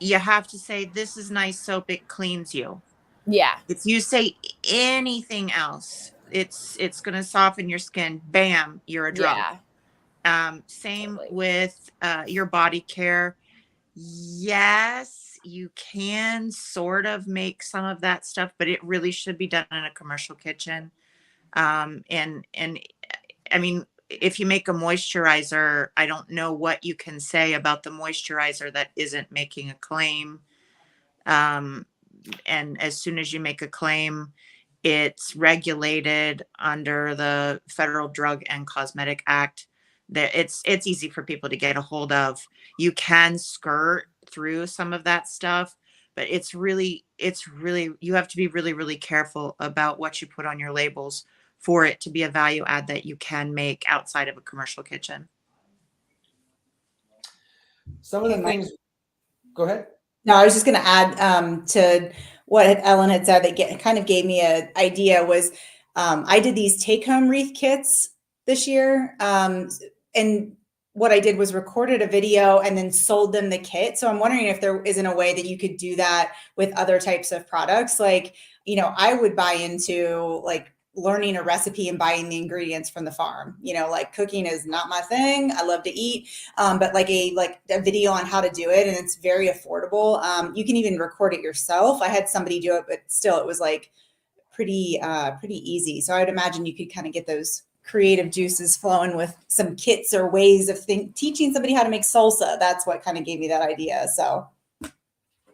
you have to say, this is nice soap, it cleans you. Yeah. If you say anything else, it's going to soften your skin. Bam, you're a drug. Yeah. Same Totally. with your body care. Yes, you can sort of make some of that stuff, but it really should be done in a commercial kitchen. And I mean, if you make a moisturizer, I don't know what you can say about the moisturizer that isn't making a claim. And as soon as you make a claim, it's regulated under the Federal Drug and Cosmetic Act. That it's easy for people to get a hold of. You can skirt through some of that stuff, but it's really you have to be really, really careful about what you put on your labels for it to be a value add that you can make outside of a commercial kitchen. Some of the things. Go ahead. No, I was just going to add to what Ellen had said that kind of gave me an idea was I did these take-home wreath kits this year. And what I did was recorded a video and then sold them the kit. So I'm wondering if there isn't a way that you could do that with other types of products. Like, I would buy into like learning a recipe and buying the ingredients from the farm. Like cooking is not my thing. I love to eat, but like a video on how to do it, and it's very affordable. You can even record it yourself. I had somebody do it, but still, it was like pretty easy. So I would imagine you could kind of get those creative juices flowing with some kits or ways of teaching somebody how to make salsa. That's what kind of gave me that idea. So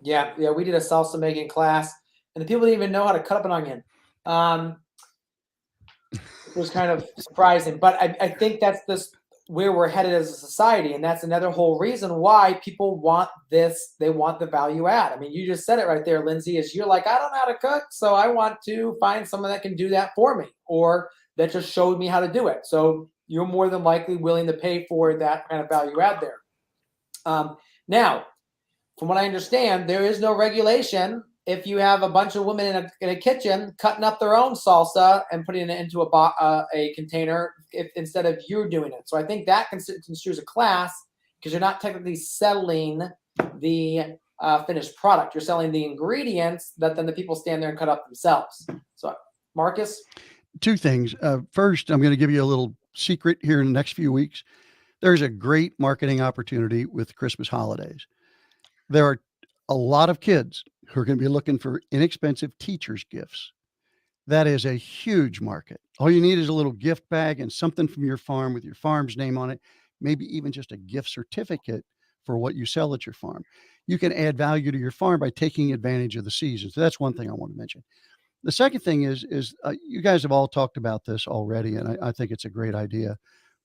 yeah, we did a salsa making class, and the people didn't even know how to cut up an onion. It was kind of surprising, but I think that's where we're headed as a society, and that's another whole reason why people want this. They want the value add. I mean, you just said it right there, Lindsay. Is you're like, I don't know how to cook, so I want to find someone that can do that for me, or that just showed me how to do it. So you're more than likely willing to pay for that kind of value add there. Now, from what I understand, there is no regulation if you have a bunch of women in a kitchen cutting up their own salsa and putting it into a container instead of you doing it. So I think that construes a class because you're not technically selling the finished product. You're selling the ingredients that then the people stand there and cut up themselves. So, Marcus? Two things. First, I'm going to give you a little secret here in the next few weeks. There's a great marketing opportunity with Christmas holidays. There are a lot of kids who are going to be looking for inexpensive teachers' gifts. That is a huge market. All you need is a little gift bag and something from your farm with your farm's name on it, maybe even just a gift certificate for what you sell at your farm. You can add value to your farm by taking advantage of the season. So that's one thing I want to mention. The second thing is you guys have all talked about this already, and I think it's a great idea.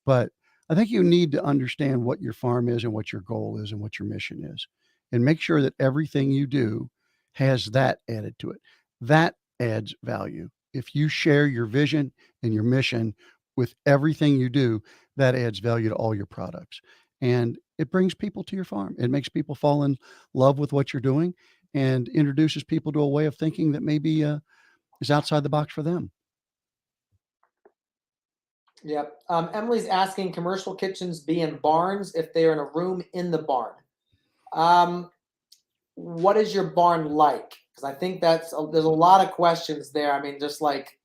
But I think you need to understand what your farm is and what your goal is and what your mission is, and make sure that everything you do has that added to it. That adds value. If you share your vision and your mission with everything you do, that adds value to all your products. And it brings people to your farm. It makes people fall in love with what you're doing and introduces people to a way of thinking that maybe is outside the box for them. Yep. Emily's asking, commercial kitchens be in barns if they're in a room in the barn. What is your barn like? Because I think there's a lot of questions there. I mean, just like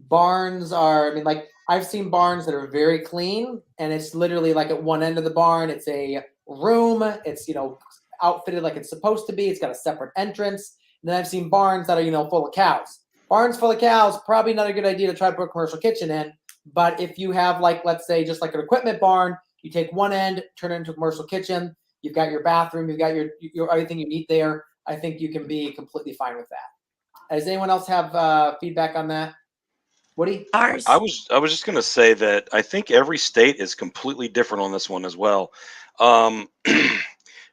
barns are, I mean, like I've seen barns that are very clean, and it's literally like at one end of the barn, it's a room. It's, outfitted like it's supposed to be. It's got a separate entrance. And then I've seen barns that are, full of cows. Barns full of cows, probably not a good idea to try to put a commercial kitchen in. But if you have, like, let's say just like an equipment barn, you take one end, turn it into a commercial kitchen. You've got your bathroom, you've got your everything you need there. I think you can be completely fine with that. Does anyone else have feedback on that? Woody? Ours. I was just going to say that I think every state is completely different on this one as well.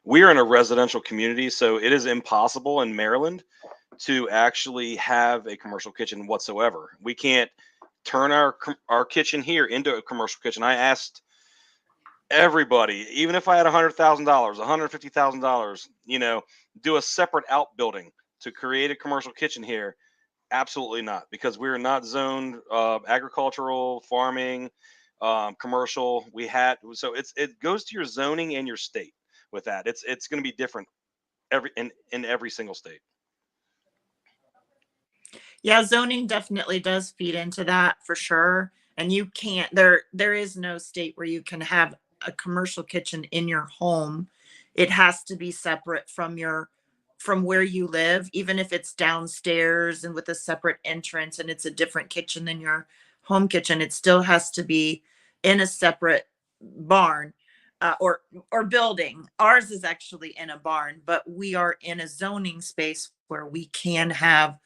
We are in a residential community, so it is impossible in Maryland to actually have a commercial kitchen whatsoever. We can't turn our kitchen here into a commercial kitchen. I asked everybody, even if I had $100,000, $150,000, do a separate outbuilding to create a commercial kitchen here. Absolutely not, because we're not zoned agricultural, farming, commercial. So it goes to your zoning and your state with that. It's going to be different in every single state. Yeah, zoning definitely does feed into that for sure. And you can't, there is no state where you can have a commercial kitchen in your home. It has to be separate from where you live, even if it's downstairs and with a separate entrance and it's a different kitchen than your home kitchen. It still has to be in a separate barn or building. Ours is actually in a barn, but we are in a zoning space where we can have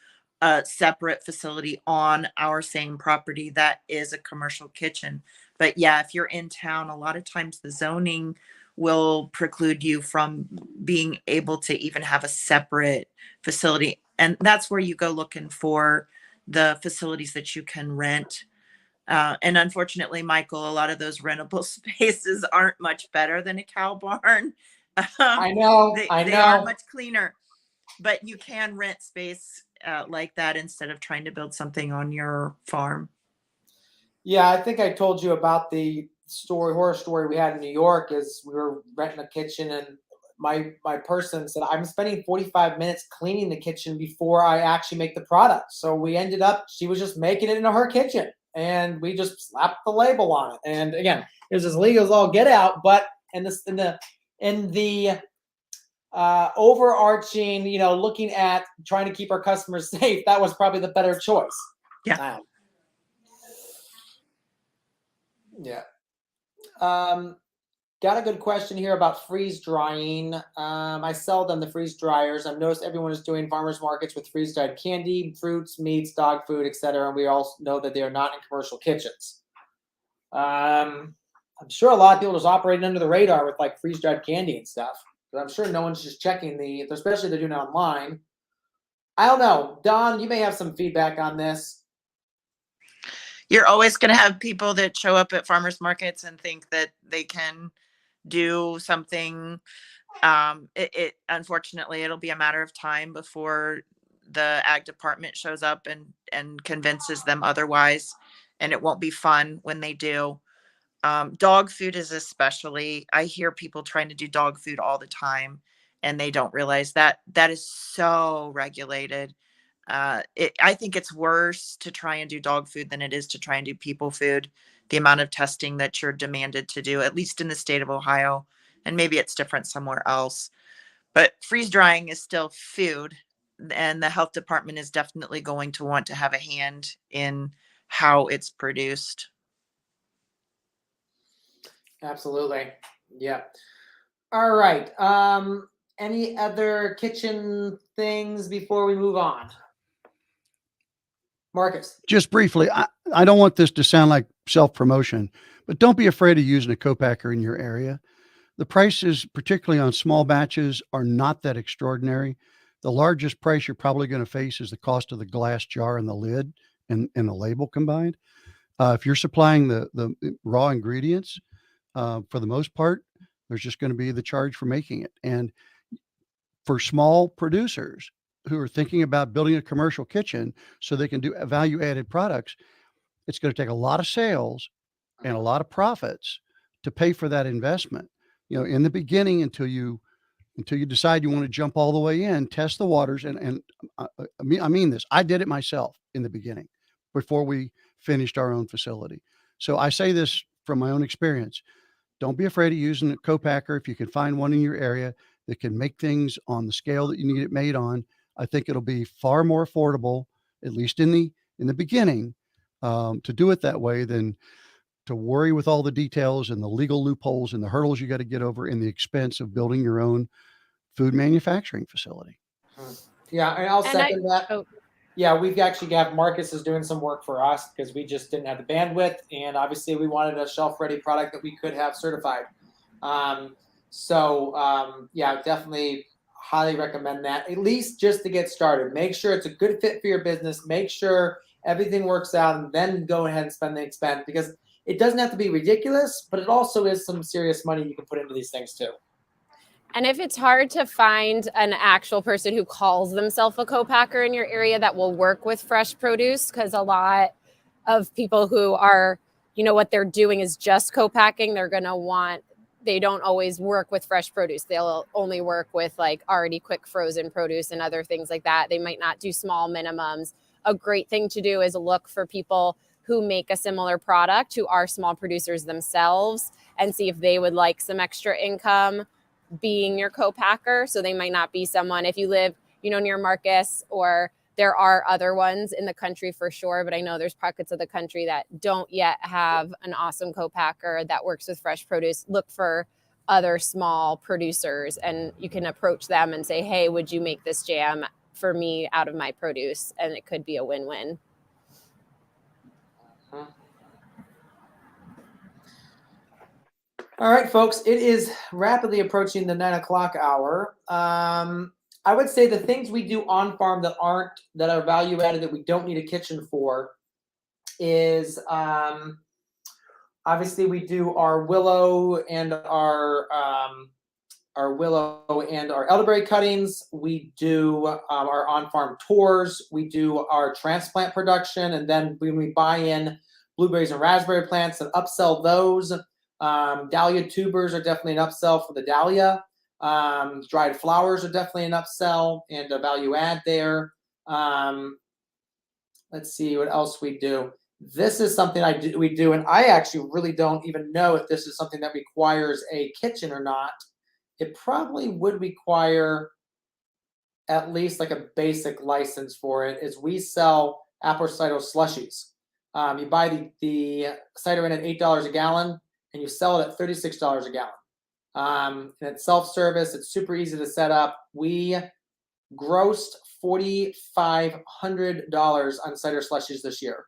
a separate facility on our same property that is a commercial kitchen. But yeah, if you're in town, a lot of times the zoning will preclude you from being able to even have a separate facility. And that's where you go looking for the facilities that you can rent. And unfortunately, Michael, a lot of those rentable spaces aren't much better than a cow barn. I know. They are much cleaner, but you can rent space like that instead of trying to build something on your farm. Yeah, I think I told you about the horror story we had in New York. Is we were renting a kitchen, and my person said, I'm spending 45 minutes cleaning the kitchen before I actually make the product. So we ended up, she was just making it into her kitchen, and we just slapped the label on it. And again, it was as legal as all get out, but in the overarching, looking at trying to keep our customers safe, that was probably the better choice. Yeah. Yeah. Got a good question here about freeze drying. I sell them the freeze dryers. I've noticed everyone is doing farmers markets with freeze dried candy, fruits, meats, dog food, etc. And we all know that they are not in commercial kitchens. I'm sure a lot of people just operating under the radar with like freeze dried candy and stuff. But I'm sure no one's just checking especially if they're doing it online. I don't know. Don, you may have some feedback on this. You're always going to have people that show up at farmers markets and think that they can do something. Unfortunately, it'll be a matter of time before the ag department shows up and convinces them otherwise, and it won't be fun when they do. Dog food is especially, I hear people trying to do dog food all the time, and they don't realize that is so regulated. I think it's worse to try and do dog food than it is to try and do people food. The amount of testing that you're demanded to do, at least in the state of Ohio, and maybe it's different somewhere else. But freeze drying is still food, and the health department is definitely going to want to have a hand in how it's produced. Absolutely. Yeah. All right. Any other kitchen things before we move on? Marcus. Just briefly, I don't want this to sound like self-promotion, but don't be afraid of using a co-packer in your area. The prices, particularly on small batches, are not that extraordinary. The largest price you're probably going to face is the cost of the glass jar and the lid and the label combined. If you're supplying the raw ingredients, for the most part, there's just going to be the charge for making it. And for small producers who are thinking about building a commercial kitchen so they can do value added products, it's going to take a lot of sales and a lot of profits to pay for that investment. In the beginning, until you decide you want to jump all the way in, test the waters. And I mean this, I did it myself in the beginning before we finished our own facility. So I say this from my own experience. Don't be afraid of using a co-packer. If you can find one in your area that can make things on the scale that you need it made on, I think it'll be far more affordable, at least in the beginning, to do it that way than to worry with all the details and the legal loopholes and the hurdles you got to get over and the expense of building your own food manufacturing facility. Yeah, and I'll second that. Oh. Yeah, we've actually got Marcus is doing some work for us because we just didn't have the bandwidth, and obviously we wanted a shelf-ready product that we could have certified. Yeah, definitely highly recommend that, at least just to get started. Make sure it's a good fit for your business. Make sure everything works out, and then go ahead and spend the expense, because it doesn't have to be ridiculous, but it also is some serious money you can put into these things too. And if it's hard to find an actual person who calls themselves a co-packer in your area that will work with fresh produce, because a lot of people who are, what they're doing is just co-packing, they don't always work with fresh produce. They'll only work with like already quick frozen produce and other things like that. They might not do small minimums. A great thing to do is look for people who make a similar product, who are small producers themselves, and see if they would like some extra income being your co-packer. So they might not be someone, if you live, near Marcus, or there are other ones in the country for sure, but I know there's pockets of the country that don't yet have an awesome co-packer that works with fresh produce. Look for other small producers and you can approach them and say, hey, would you make this jam for me out of my produce? And it could be a win-win. All right, folks, it is rapidly approaching the 9 o'clock hour. I would say the things we do on farm that are value added, that we don't need a kitchen for, is obviously we do our willow and our elderberry cuttings. We do our on-farm tours. We do our transplant production, and then when we buy in blueberries and raspberry plants and upsell those. Dahlia tubers are definitely an upsell for the dahlia. Dried flowers are definitely an upsell and a value add there. Let's see what else we do. This is something we do, and I actually really don't even know if this is something that requires a kitchen or not. It probably would require at least like a basic license for it. Is we sell apple cider slushies. You buy the cider in at $8 a gallon. And you sell it at $36 a gallon. And it's self-service. It's super easy to set up. We grossed $4,500 on cider slushies this year.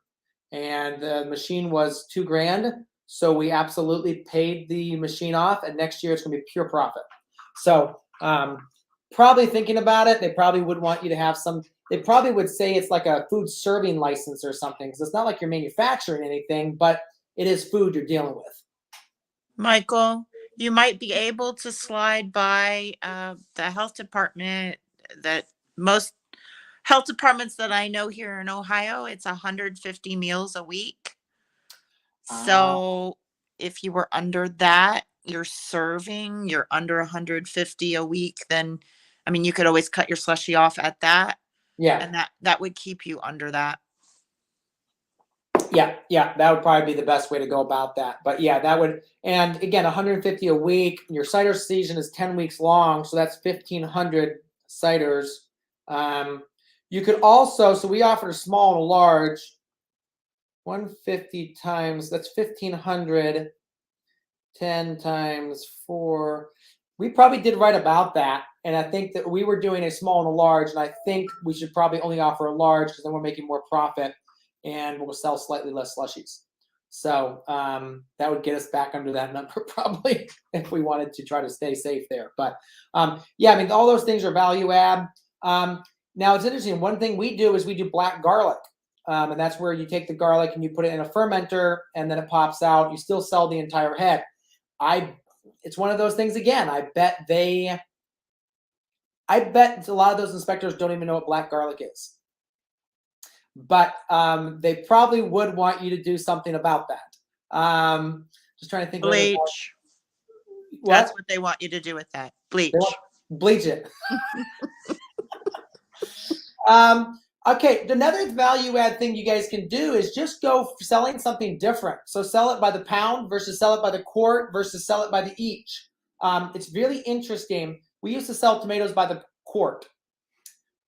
And the machine was $2,000. So we absolutely paid the machine off. And next year it's going to be pure profit. So probably thinking about it, they probably would want you to have they probably would say it's like a food serving license or something. Because it's not like you're manufacturing anything, but it is food you're dealing with. Michael, you might be able to slide by the health department. That most health departments that I know here in Ohio, it's 150 meals a week. So if you were under that, you're under 150 a week, then, you could always cut your slushie off at that. Yeah. And that would keep you under that. Yeah, that would probably be the best way to go about that. But yeah, that would, and again, 150 a week. Your cider season is 10 weeks long, so that's 1,500 ciders. You could also, so we offer a small and a large. 150 times, that's 1,500. 10 times 4. We probably did right about that. And I think that we were doing a small and a large, and I think we should probably only offer a large because then we're making more profit. and we'll sell slightly less slushies. So that would get us back under that number probably if we wanted to try to stay safe there. But yeah, I mean, all those things are value add. Now it's interesting. One thing we do is we do black garlic. And that's where you take the garlic and you put it in a fermenter and then it pops out. You still sell the entire head. It's one of those things again. I bet a lot of those inspectors don't even know what black garlic is. But they probably would want you to do something about that. Just trying to think. Bleach. That's what they want you to do with that. Bleach. Bleach it. Okay, another value add thing you guys can do is just go selling something different. So sell it by the pound versus sell it by the quart versus sell it by the each. It's really interesting. We used to sell tomatoes by the quart.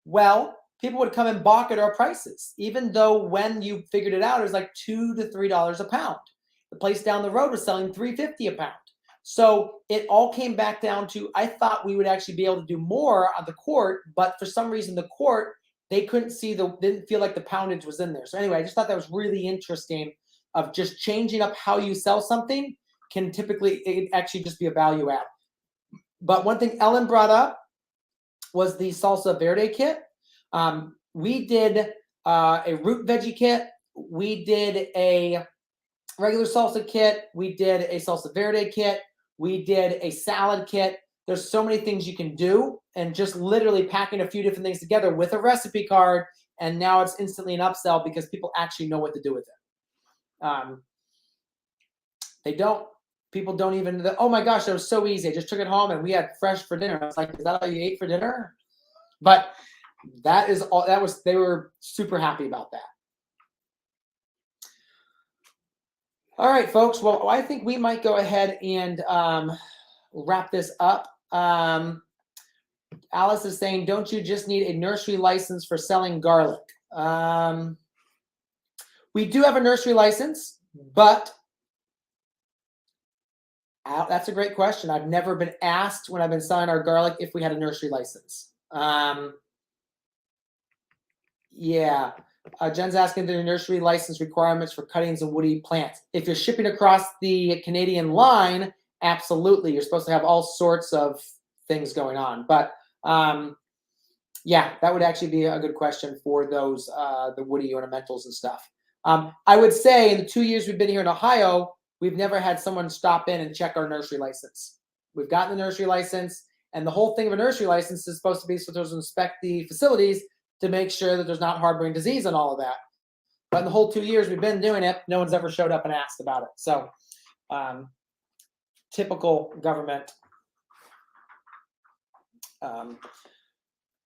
Well, people would come and balk at our prices, even though when you figured it out, it was like $2 to $3 a pound. The place down the road was selling $3.50 a pound. So it all came back down to, I thought we would actually be able to do more on the quart, but for some reason the quart, they couldn't see didn't feel like the poundage was in there. So anyway, I just thought that was really interesting of just changing up how you sell something can typically actually just be a value add. But one thing Ellen brought up was the salsa verde kit. We did a root veggie kit. We did a regular salsa kit. We did a salsa verde kit. We did a salad kit. There's so many things you can do, and just literally packing a few different things together with a recipe card, and now it's instantly an upsell because people actually know what to do with it. They don't. People don't even. Oh my gosh, that was so easy. I just took it home and we had fresh for dinner. I was like, is that all you ate for dinner? But that is all. That was. They were super happy about that. All right, folks. Well, I think we might go ahead and wrap this up. Alice is saying, don't you just need a nursery license for selling garlic? We do have a nursery license, but that's a great question. I've never been asked when I've been selling our garlic if we had a nursery license. Yeah. Jen's asking the nursery license requirements for cuttings and woody plants. If you're shipping across the Canadian line, absolutely. You're supposed to have all sorts of things going on. But yeah, that would actually be a good question for those, the woody ornamentals and stuff. I would say in the 2 years we've been here in Ohio, we've never had someone stop in and check our nursery license. We've gotten the nursery license, and the whole thing of a nursery license is supposed to be so to inspect the facilities to make sure that there's not harboring disease and all of that. But in the whole 2 years we've been doing it, no one's ever showed up and asked about it. So typical government. All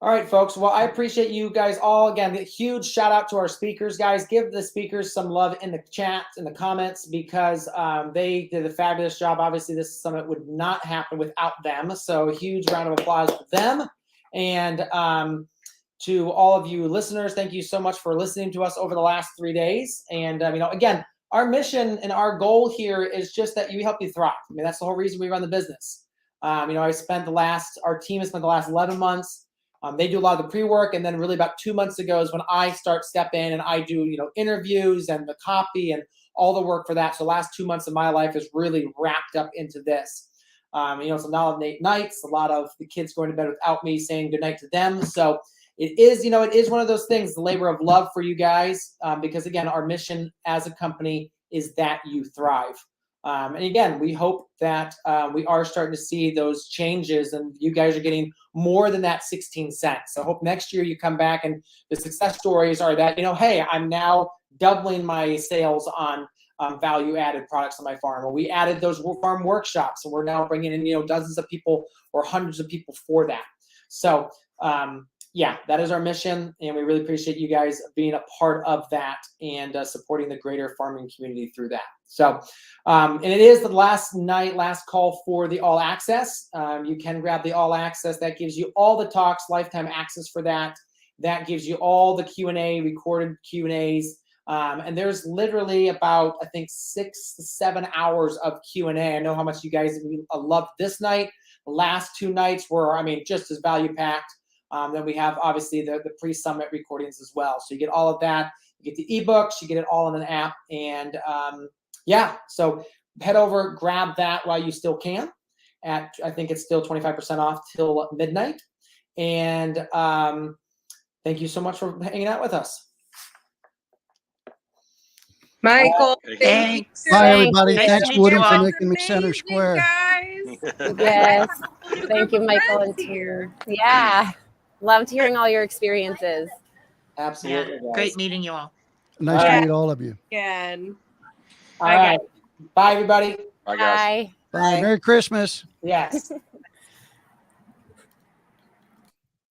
right, folks. Well, I appreciate you guys all. Again, a huge shout out to our speakers, guys. Give the speakers some love in the chat, in the comments, because they did a fabulous job. Obviously, this summit would not happen without them. So a huge round of applause for them. And to all of you listeners, thank you so much for listening to us over the last 3 days. And, you know, again, our mission and our goal here is just that you help you thrive. I mean, that's the whole reason we run the business. You know, our team has spent the last 11 months. They do a lot of the pre-work, and then really about 2 months ago is when I step in and I do, you know, interviews and the copy and all the work for that. So the last 2 months of my life is really wrapped up into this. You know, it's a lot of late nights, a lot of the kids going to bed without me saying goodnight to them. So it is, you know, it is one of those things, the labor of love for you guys, because again, our mission as a company is that you thrive. And again, we hope that we are starting to see those changes, and you guys are getting more than that 16 cents. So I hope next year you come back and the success stories are that, you know, hey, I'm now doubling my sales on value added products on my farm. Or we added those farm workshops, and we're now bringing in, you know, dozens of people or hundreds of people for that. So yeah, that is our mission, and we really appreciate you guys being a part of that and supporting the greater farming community through that. So, and it is the last call for the All Access. You can grab the All Access. That gives you all the talks, lifetime access for that. That gives you all the Q&A, recorded Q&As. And there's literally about, I think, 6 to 7 hours of Q&A. I know how much you guys loved this night. The last 2 nights were, I mean, just as value-packed. Then we have, obviously, the pre-summit recordings as well. So you get all of that. You get the ebooks, you get it all in an app. And yeah, so head over, grab that while you still can. I think it's still 25% off till midnight. And thank you so much for hanging out with us. Michael, Thanks. Bye, everybody. Nice Thanks, to meet Woody, you for all. making me center Amazing, square. guys. Yes. What a Thank group you, of Michael and friends Tier. Yeah. Loved hearing all your experiences. Absolutely. Yeah, guys. great meeting you all. Nice Yeah. to meet all of you. Again. All right. Bye, everybody. Bye, guys. Bye. Bye. Merry Christmas. Yes.